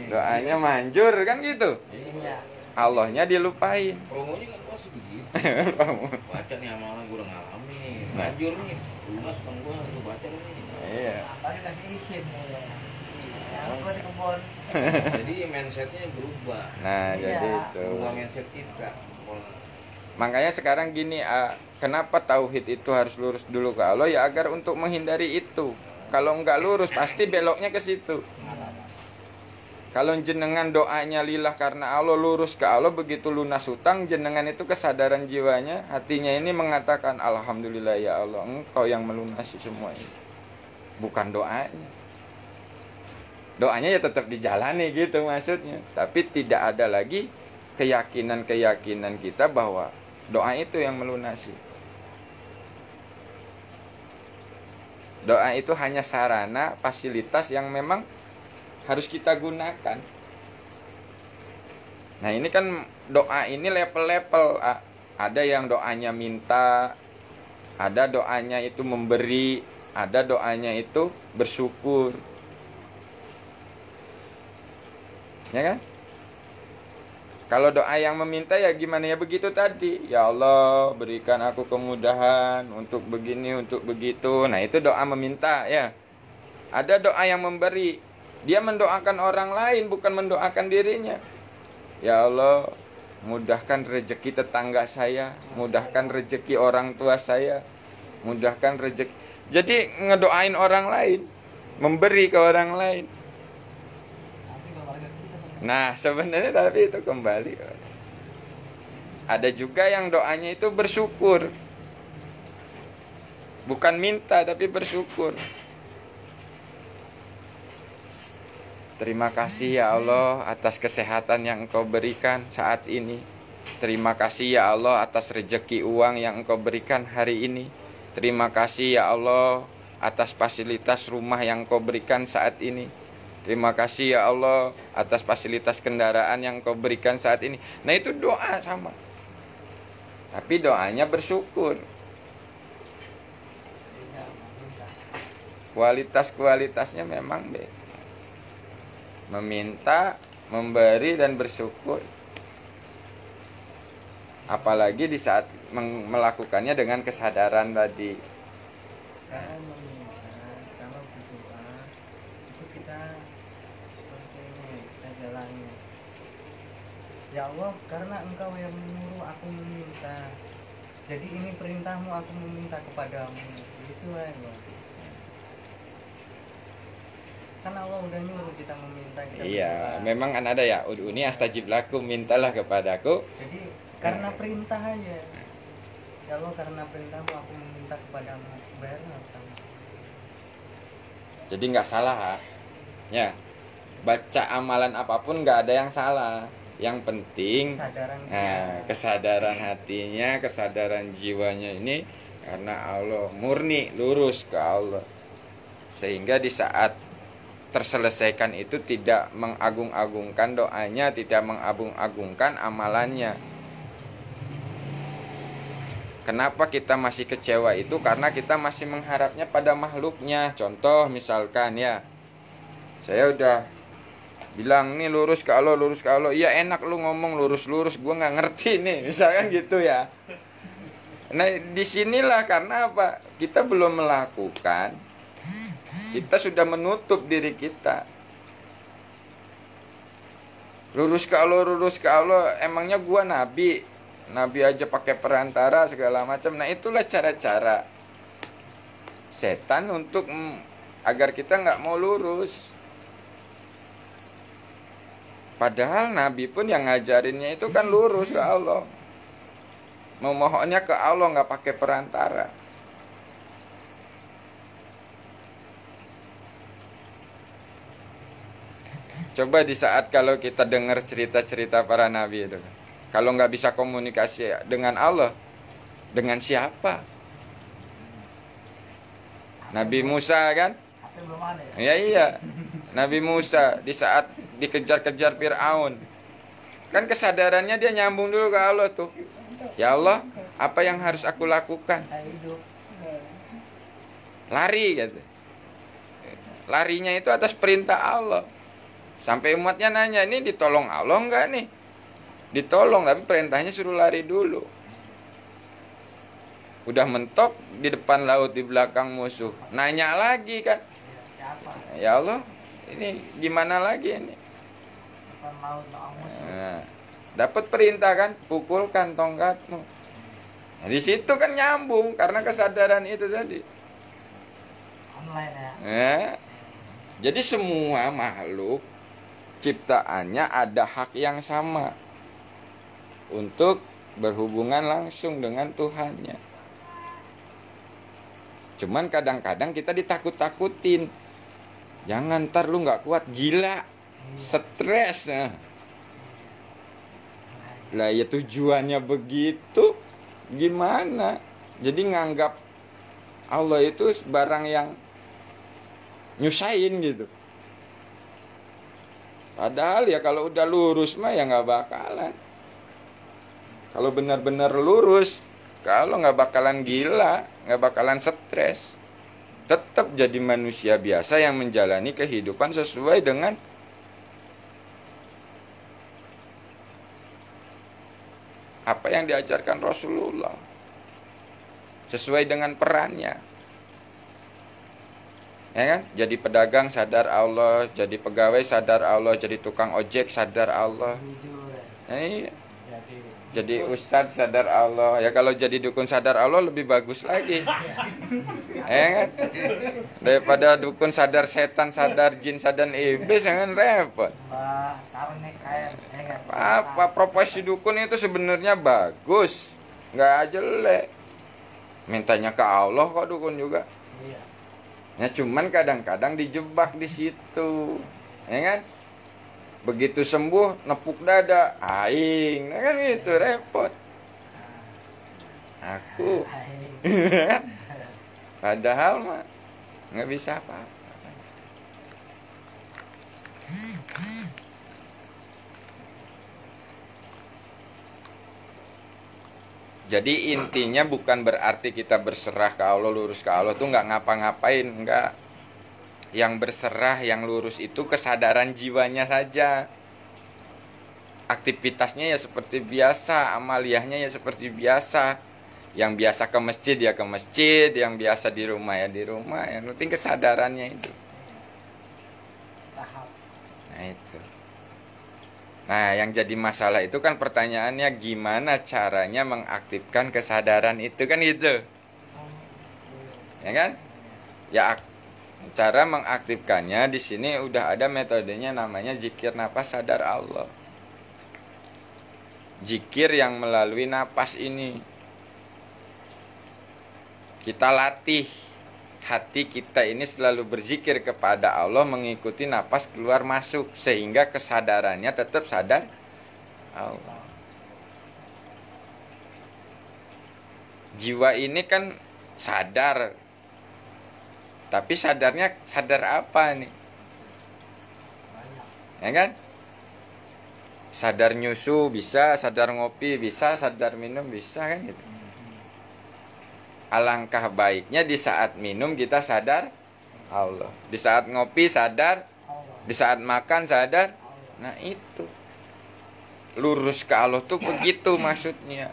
Doanya manjur kan gitu. Iya. Allahnya dilupain. Promonya kan pasti begitu. Baca nih amalan gue udah ngalamin nih. Lanjur nih. Lunas utang gue lu baca nih. Iya. Apalagi kasih isim. Ya, gua di kebun. Jadi mindsetnya berubah. Nah, Iya. jadi itu. Berubah mindset kita. Makanya sekarang gini, kenapa tauhid itu harus lurus dulu ke Allah ya agar untuk menghindari itu. Kalau nggak lurus pasti beloknya ke situ. Kalau jenengan doanya lillah karena Allah lurus ke Allah begitu lunas hutang jenengan itu kesadaran jiwanya hatinya ini mengatakan alhamdulillah ya Allah engkau yang melunasi semua ini. Bukan doanya. Doanya ya tetap dijalani gitu maksudnya. Tapi tidak ada lagi keyakinan-keyakinan kita bahwa doa itu yang melunasi. Doa itu hanya sarana, fasilitas yang memang harus kita gunakan. Nah ini kan doa ini level-level. Ada yang doanya minta, ada doanya itu memberi, ada doanya itu bersyukur. Ya kan? Kalau doa yang meminta ya gimana ya begitu tadi. Ya Allah berikan aku kemudahan untuk begini, untuk begitu. Nah itu doa meminta ya. Ada doa yang memberi. Dia mendoakan orang lain bukan mendoakan dirinya. Ya Allah mudahkan rezeki tetangga saya. Mudahkan rezeki orang tua saya. Mudahkan rezeki. Jadi ngedoain orang lain. Memberi ke orang lain. Nah sebenarnya tapi itu kembali. Ada juga yang doanya itu bersyukur. Bukan minta tapi bersyukur. Terima kasih ya Allah atas kesehatan yang Engkau berikan saat ini. Terima kasih ya Allah atas rezeki uang yang Engkau berikan hari ini. Terima kasih ya Allah atas fasilitas rumah yang Engkau berikan saat ini. Terima kasih ya Allah atas fasilitas kendaraan yang Engkau berikan saat ini. Nah itu doa sama. Tapi doanya bersyukur. Kualitas-kualitasnya memang beda. Meminta, memberi dan bersyukur. Apalagi di saat melakukannya dengan kesadaran tadi. Kalau meminta, kalau berdoa itu kita jalani. Ya Allah, karena Engkau yang menyuruh aku meminta, jadi ini perintahmu, aku meminta kepadamu. Itu aja. Kan Allah udah nyuruh kita meminta, kita Iya, berdoa. memang kan ada ya, ud'uni astajib lakum, mintalah kepadaku. Jadi karena perintah aja. Ya Allah, karena perintahmu aku meminta kepadamu. Bayarlah utang. Jadi nggak salah ya, baca amalan apapun nggak ada yang salah. Yang penting Kesadaran kesadaran hatinya, kesadaran jiwanya ini karena Allah, murni lurus ke Allah, sehingga di saat terselesaikan itu tidak mengagung-agungkan doanya, tidak mengagung-agungkan amalannya. Kenapa kita masih kecewa itu? Karena kita masih mengharapnya pada makhluknya. Contoh misalkan ya, saya udah bilang nih lurus ke Allah, lurus ke Allah. Iya enak lu ngomong lurus-lurus, gue nggak ngerti nih, misalkan gitu ya. Nah disinilah karena apa? Kita belum melakukan, kita sudah menutup diri kita. Lurus ke Allah, lurus ke Allah. Emangnya gue Nabi aja pakai perantara segala macam. Nah itulah cara-cara setan untuk agar kita nggak mau lurus. Padahal Nabi pun yang ngajarinnya itu kan lurus ke Allah. Memohonnya ke Allah, nggak pakai perantara. Coba di saat kalau kita dengar cerita-cerita para nabi itu, kalau nggak bisa komunikasi dengan Allah, dengan siapa? Nabi Musa kan? Tapi belum ada ya. Ya iya, Nabi Musa di saat dikejar-kejar Fir'aun, kan kesadarannya dia nyambung dulu ke Allah tuh. Ya Allah, apa yang harus aku lakukan? Hidup. Lari gitu. Larinya itu atas perintah Allah. Sampai umatnya nanya, ini ditolong Allah enggak nih? Ditolong, tapi perintahnya suruh lari dulu. Udah mentok di depan laut, di belakang musuh. Nanya lagi kan, Siapa? ya Allah, ini gimana lagi ini? Depan laut lawan musuh. Nah, dapat perintah kan, pukulkan tongkatmu. Nah, di situ kan nyambung karena kesadaran itu tadi. Online ya. Nah, jadi semua makhluk ciptaannya ada hak yang sama untuk berhubungan langsung dengan Tuhannya. Cuman kadang-kadang kita ditakut-takutin. Jangan ntar lu nggak kuat, gila, stres. Lah ya tujuannya begitu, gimana? Jadi nganggap Allah itu barang yang nyusahin gitu. Padahal ya kalau udah lurus mah ya nggak bakalan. Kalau benar-benar lurus, kalau nggak bakalan gila, nggak bakalan stres. Tetap jadi manusia biasa yang menjalani kehidupan sesuai dengan apa yang diajarkan Rasulullah. Sesuai dengan perannya. Ya kan? Jadi pedagang sadar Allah, jadi pegawai sadar Allah, jadi tukang ojek sadar Allah. Jujur ya. Iya. Jadi Jadi ustadz sadar Allah. Ya kalau jadi dukun sadar Allah lebih bagus lagi. Ya kan? Daripada dukun sadar setan, sadar jin, sadar iblis, jangan repot. Mbak taruh nih kain. Kan? Apa profesi dukun itu sebenarnya bagus, nggak jelek. Mintanya ke Allah kok dukun juga. Iya. Ya cuman kadang-kadang dijebak di situ, ya kan? Begitu sembuh nepuk dada, aing, nah kan itu repot. Aku, padahal mah nggak bisa apa-apa. Jadi intinya bukan berarti kita berserah ke Allah, lurus ke Allah tuh nggak ngapa-ngapain, nggak. Yang berserah, yang lurus itu kesadaran jiwanya saja. Aktivitasnya ya seperti biasa, amaliyahnya ya seperti biasa. Yang biasa ke masjid ya ke masjid, yang biasa di rumah ya di rumah. Yang penting kesadarannya itu. Tahap. Nah itu. Nah yang jadi masalah itu kan pertanyaannya gimana caranya mengaktifkan kesadaran itu kan gitu. Ya kan? Ya cara mengaktifkannya di sini udah ada metodenya namanya zikir napas sadar Allah. Zikir yang melalui napas ini. Kita latih hati kita ini selalu berzikir kepada Allah mengikuti napas keluar masuk sehingga kesadarannya tetap sadar Allah. Jiwa ini kan sadar, tapi sadarnya sadar apa nih? Ya kan? Sadar nyusu bisa, sadar ngopi bisa, sadar minum bisa kan gitu. Alangkah baiknya di saat minum kita sadar Allah. Di saat ngopi sadar, di saat makan sadar. Nah itu. Lurus ke Allah tuh begitu maksudnya.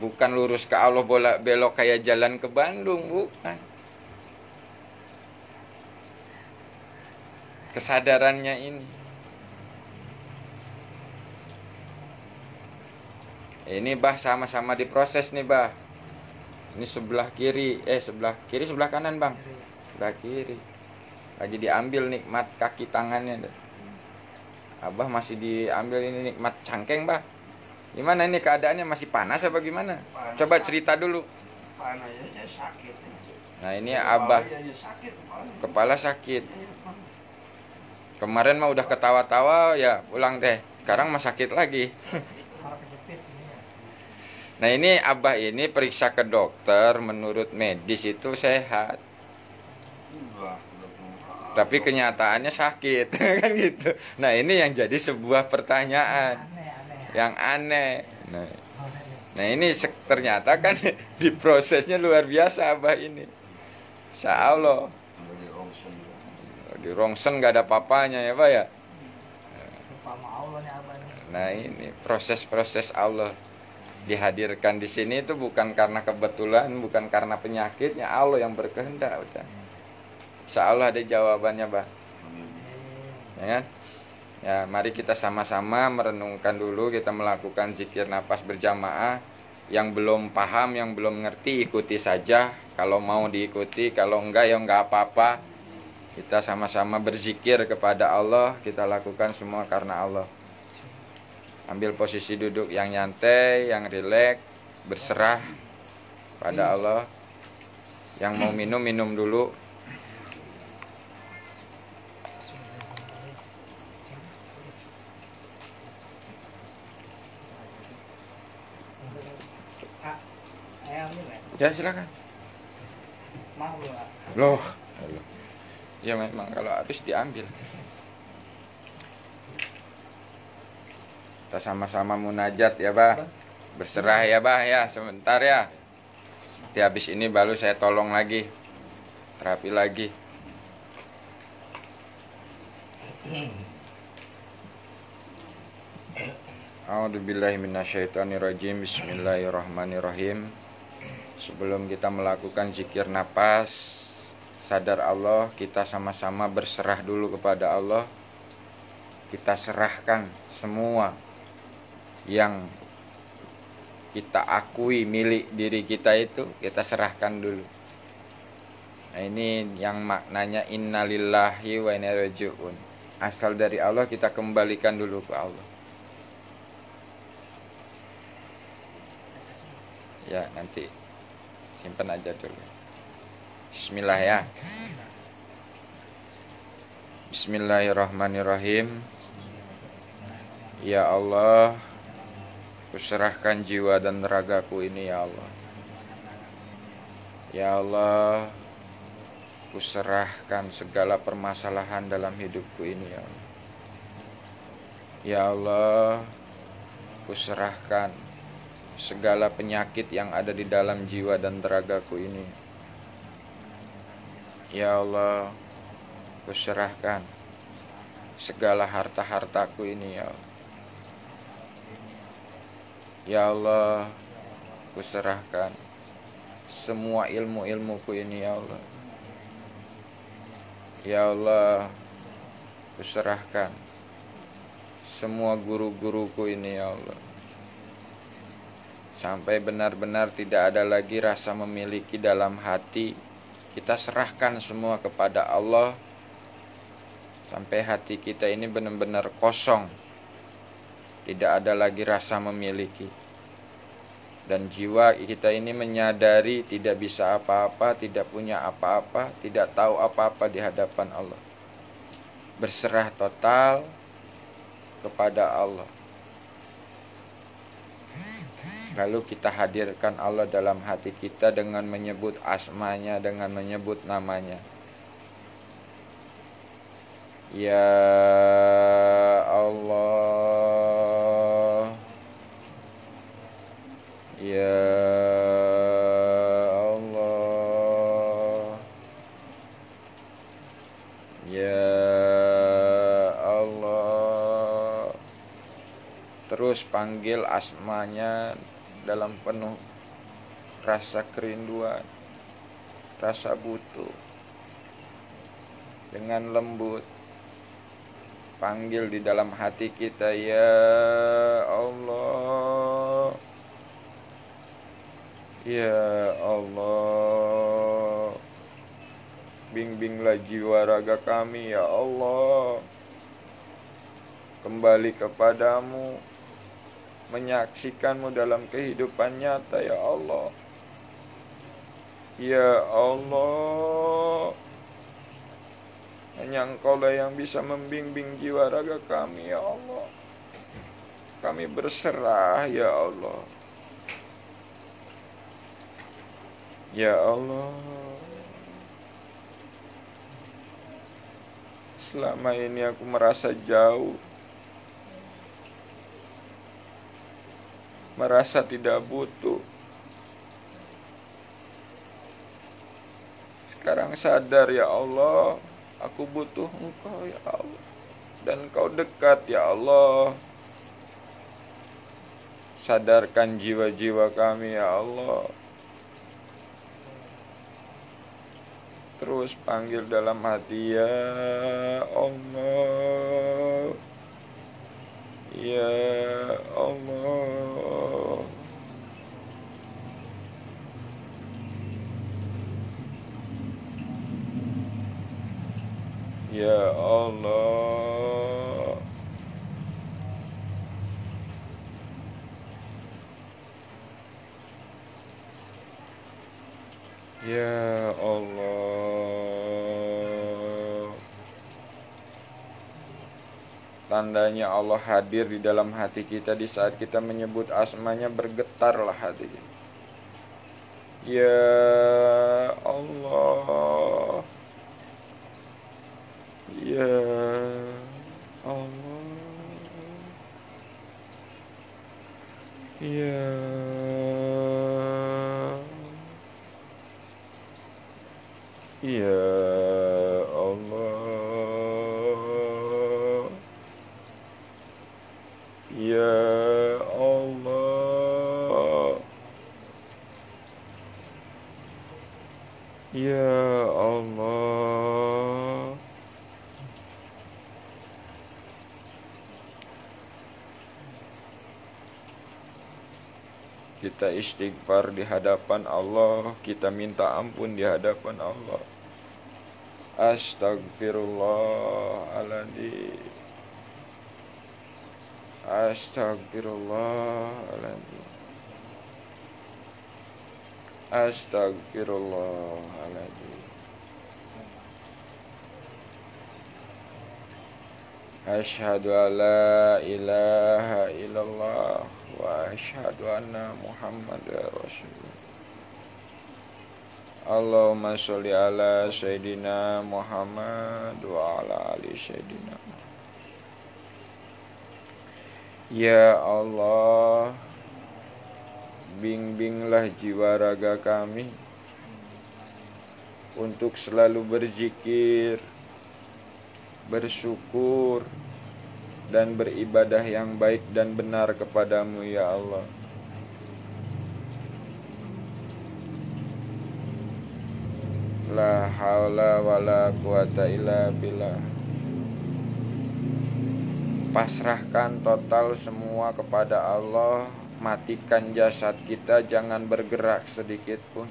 Bukan lurus ke Allah belok kayak jalan ke Bandung, bukan. Kesadarannya ini. Ini bah sama-sama diproses nih bah. Ini sebelah kiri, sebelah kanan bang, sebelah kiri. Lagi diambil nikmat kaki tangannya. Abah masih diambil ini nikmat cangkeng bah. Gimana ini keadaannya masih panas apa gimana? Panas, Coba cerita dulu. Panas aja sakit. Nah ini abah kepala sakit. Kemarin mah udah ketawa-tawa ya pulang deh. Sekarang mah sakit lagi. Nah ini abah ini periksa ke dokter, menurut medis itu sehat. Tapi kenyataannya sakit kan gitu. Nah ini yang jadi sebuah pertanyaan yang aneh. Nah ini ternyata kan diprosesnya luar biasa abah ini. Insya Allah. Di rongsen gak ada papanya ya pak ya. Nah ini proses-proses Allah. Dihadirkan di sini itu bukan karena kebetulan, bukan karena penyakitnya, Allah yang berkehendak udah. Insya Allah ada jawabannya, Bang. Ya kan? Ya, mari kita sama-sama merenungkan dulu, kita melakukan zikir napas berjamaah. Yang belum paham, yang belum ngerti ikuti saja. Kalau mau diikuti, kalau enggak ya enggak apa-apa. Kita sama-sama berzikir kepada Allah, kita lakukan semua karena Allah. Ambil posisi duduk yang nyantai, yang rileks, berserah pada Allah. Yang mau minum, minum dulu. Ya silakan. Mau lah. Loh. Ya memang kalau habis diambil. Kita sama-sama munajat ya bah. Berserah ya bah ya sebentar ya. Di habis ini baru saya tolong lagi. Terapi lagi. A'udzubillahi minasyaitonirrajim. Bismillahirrahmanirrahim. Sebelum kita melakukan zikir napas, sadar Allah, kita sama-sama berserah dulu kepada Allah. Kita serahkan semua yang kita akui milik diri kita itu, kita serahkan dulu. Nah ini yang maknanya innalillahi wa inna ilaihi raji'un. Asal dari Allah, kita kembalikan dulu ke Allah. Ya nanti simpan aja dulu. Bismillah ya. Bismillahirrahmanirrahim. Ya Allah, kuserahkan jiwa dan ragaku ini ya Allah. Ya Allah, kuserahkan segala permasalahan dalam hidupku ini ya Allah. Ya Allah, kuserahkan segala penyakit yang ada di dalam jiwa dan ragaku ini. Ya Allah, kuserahkan segala harta-hartaku ini ya Allah. Ya Allah, kuserahkan semua ilmu-ilmuku ini ya Allah. Ya Allah, kuserahkan semua guru-guruku ini ya Allah. Sampai benar-benar tidak ada lagi rasa memiliki dalam hati. Kita serahkan semua kepada Allah. Sampai hati kita ini benar-benar kosong. Tidak ada lagi rasa memiliki. Dan jiwa kita ini menyadari tidak bisa apa-apa, tidak punya apa-apa, tidak tahu apa-apa di hadapan Allah. Berserah total kepada Allah. Lalu kita hadirkan Allah dalam hati kita dengan menyebut asmanya, dengan menyebut namanya. Ya Allah, Ya Allah, Ya Allah. Terus panggil asmanya dalam penuh rasa kerinduan, rasa butuh. Dengan lembut panggil di dalam hati kita, ya Allah, ya Allah. Bimbinglah jiwa raga kami ya Allah, kembali kepadamu, menyaksikanmu dalam kehidupan nyata ya Allah. Ya Allah, hanya Engkaulah yang bisa membimbing jiwa raga kami ya Allah. Kami berserah ya Allah. Ya Allah, selama ini aku merasa jauh, merasa tidak butuh. Sekarang sadar ya Allah, aku butuh Engkau ya Allah. Dan Engkau dekat ya Allah. Sadarkan jiwa-jiwa kami ya Allah. Terus panggil dalam hati, ya Allah, ya Allah. Ya Allah, ya Allah. Tandanya Allah hadir di dalam hati kita di saat kita menyebut asmanya, bergetarlah hati kita. Ya Allah, ya Allah, ya Allah, ya Allah, ya Allah. Kita istighfar di hadapan Allah, kita minta ampun di hadapan Allah. Astagfirullahaladzim, astagfirullahaladzim, astagfirullahaladzim. Asyhadu an la ilaha illallah wa asyhadu anna Muhammadar Rasulullah. Allahumma sholli ala Sayyidina Muhammad wa ala ali Sayyidina Muhammad. Ya Allah, bimbinglah jiwa raga kami untuk selalu berzikir, bersyukur, dan beribadah yang baik dan benar kepadamu ya Allah. La haula wala quwata illa billah. Pasrahkan total semua kepada Allah. Matikan jasad kita, jangan bergerak sedikit pun.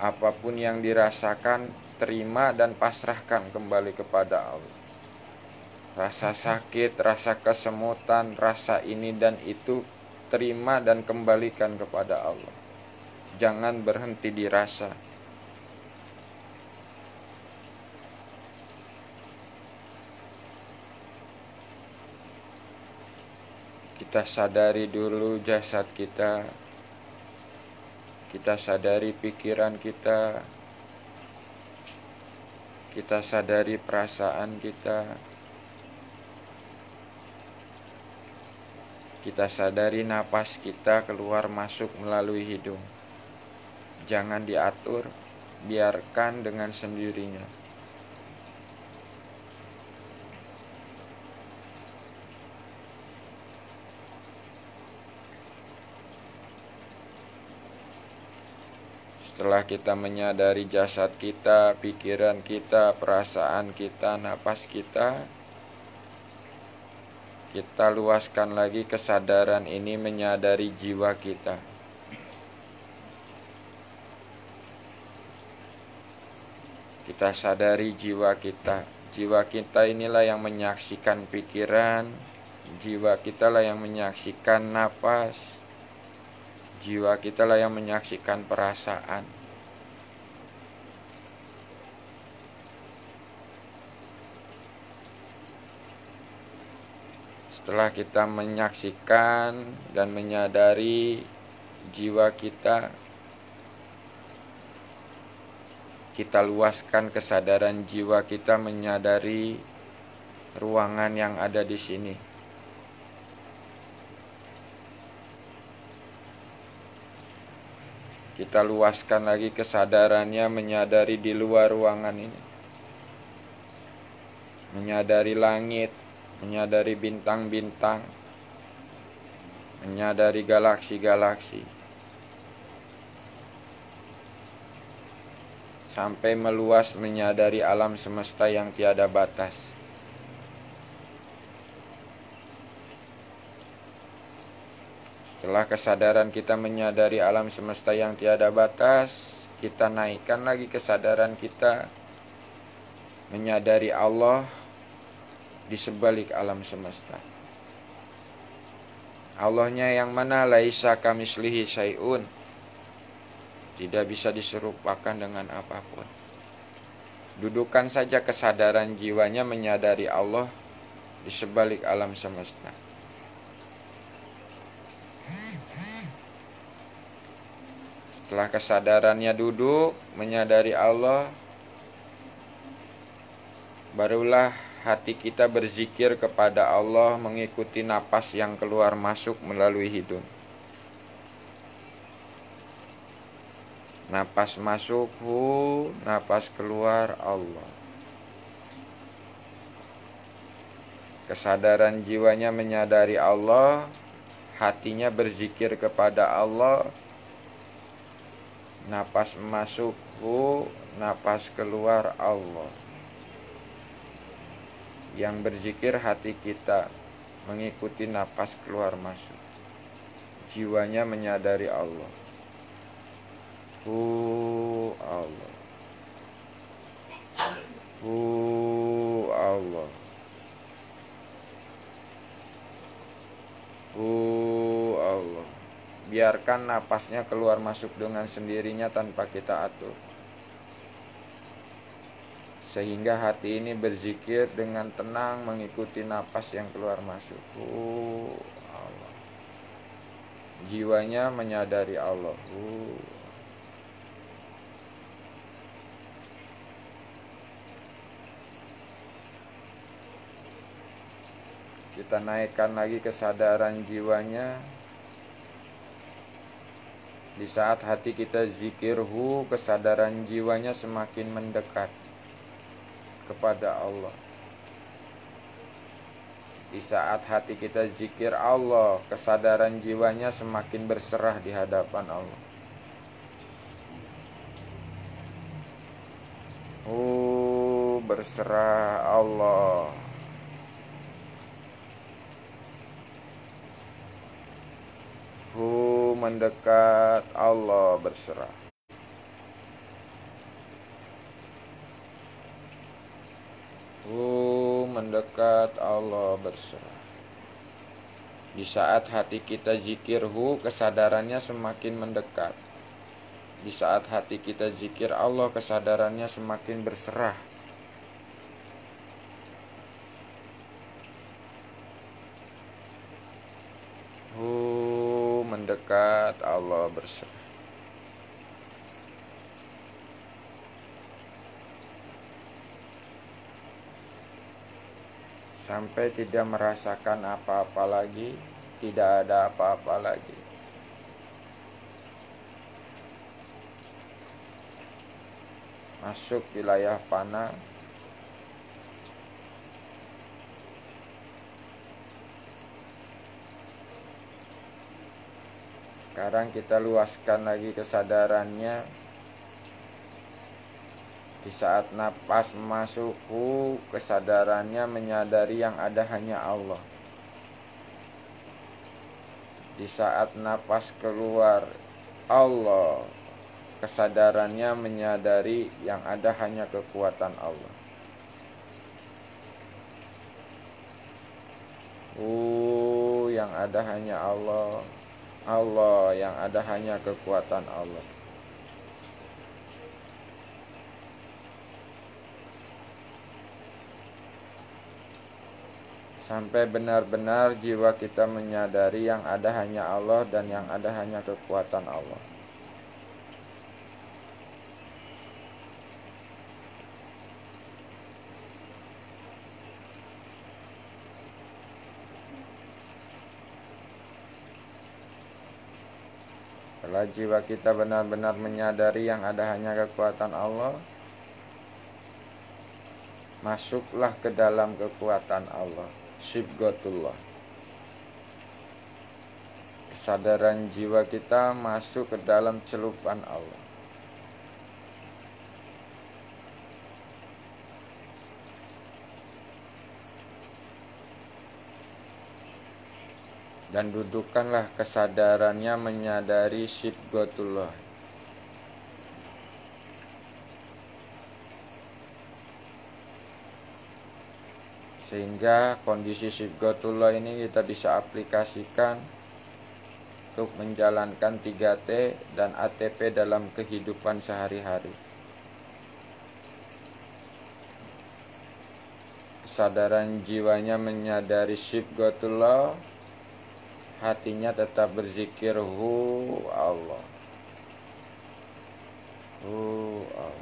Apapun yang dirasakan, terima dan pasrahkan kembali kepada Allah. Rasa sakit, rasa kesemutan, rasa ini dan itu, terima dan kembalikan kepada Allah. Jangan berhenti dirasa. Kita sadari dulu jasad kita. Kita sadari pikiran kita. Kita sadari perasaan kita. Kita sadari napas kita keluar masuk melalui hidung. Jangan diatur, biarkan dengan sendirinya. Setelah kita menyadari jasad kita, pikiran kita, perasaan kita, napas kita, kita luaskan lagi kesadaran ini menyadari jiwa kita. Kita sadari jiwa kita. Jiwa kita inilah yang menyaksikan pikiran, jiwa kita lah yang menyaksikan napas, jiwa kita lah yang menyaksikan perasaan. Setelah kita menyaksikan dan menyadari jiwa kita, kita luaskan kesadaran jiwa kita menyadari ruangan yang ada di sini. Kita luaskan lagi kesadarannya menyadari di luar ruangan ini. Menyadari langit, menyadari bintang-bintang, menyadari galaksi-galaksi. Sampai meluas menyadari alam semesta yang tiada batas. Setelah kesadaran kita menyadari alam semesta yang tiada batas, kita naikkan lagi kesadaran kita menyadari Allah di sebalik alam semesta. Allahnya yang mana? Laisa kamislihi syai'un. Tidak bisa diserupakan dengan apapun. Dudukan saja kesadaran jiwanya menyadari Allah di sebalik alam semesta. Setelah kesadarannya duduk menyadari Allah, barulah hati kita berzikir kepada Allah mengikuti napas yang keluar masuk melalui hidung. Napas masuk hu, napas keluar Allah. Kesadaran jiwanya menyadari Allah, hatinya berzikir kepada Allah. Napas masuk hu, napas keluar Allah. Yang berzikir hati kita mengikuti napas keluar masuk. Jiwanya menyadari Allah. Hu Allah. Hu Allah. Hu Allah. Biarkan napasnya keluar masuk dengan sendirinya tanpa kita atur. sehingga hati ini berzikir dengan tenang mengikuti napas yang keluar masuk. Allah. Jiwanya menyadari Allah. Kita naikkan lagi kesadaran jiwanya. Di saat hati kita zikirhu, kesadaran jiwanya semakin mendekat kepada Allah. Di saat hati kita zikir Allah, kesadaran jiwanya semakin berserah di hadapan Allah. Berserah Allah. Mendekat Allah berserah. Mendekat Allah berserah. Di saat hati kita zikirhu, kesadarannya semakin mendekat. Di saat hati kita zikir Allah, kesadarannya semakin berserah. Mendekat Allah berserah. Sampai tidak merasakan apa-apa lagi, tidak ada apa-apa lagi. Masuk wilayah fana. Sekarang kita luaskan lagi kesadarannya. Di saat napas masuk, kesadarannya menyadari yang ada hanya Allah. Di saat napas keluar, Allah, kesadarannya menyadari yang ada hanya kekuatan Allah. Yang ada hanya Allah. Allah, yang ada hanya kekuatan Allah. Sampai benar-benar jiwa kita menyadari yang ada hanya Allah dan yang ada hanya kekuatan Allah. Setelah jiwa kita benar-benar menyadari yang ada hanya kekuatan Allah, masuklah ke dalam kekuatan Allah, Sibghatullah. Kesadaran jiwa kita masuk ke dalam celupan Allah. Dan dudukkanlah kesadarannya menyadari Sibghatullah. Sehingga kondisi Sibghatullah ini kita bisa aplikasikan untuk menjalankan 3T dan ATP dalam kehidupan sehari-hari. Kesadaran jiwanya menyadari Sibghatullah, hatinya tetap berzikir Allah. Allah.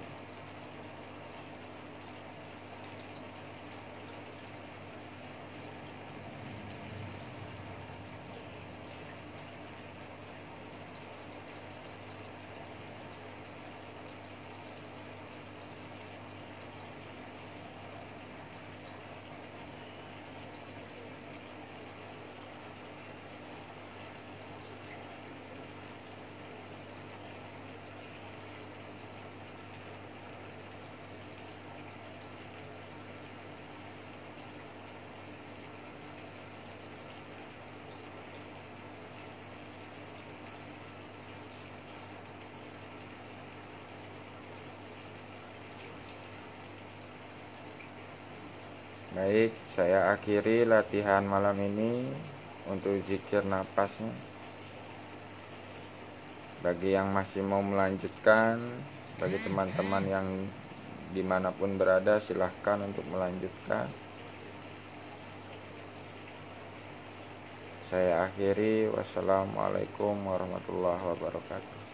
Baik, saya akhiri latihan malam ini untuk zikir napasnya. Bagi yang masih mau melanjutkan, bagi teman-teman yang dimanapun berada silahkan untuk melanjutkan. Saya akhiri, wassalamualaikum warahmatullahi wabarakatuh.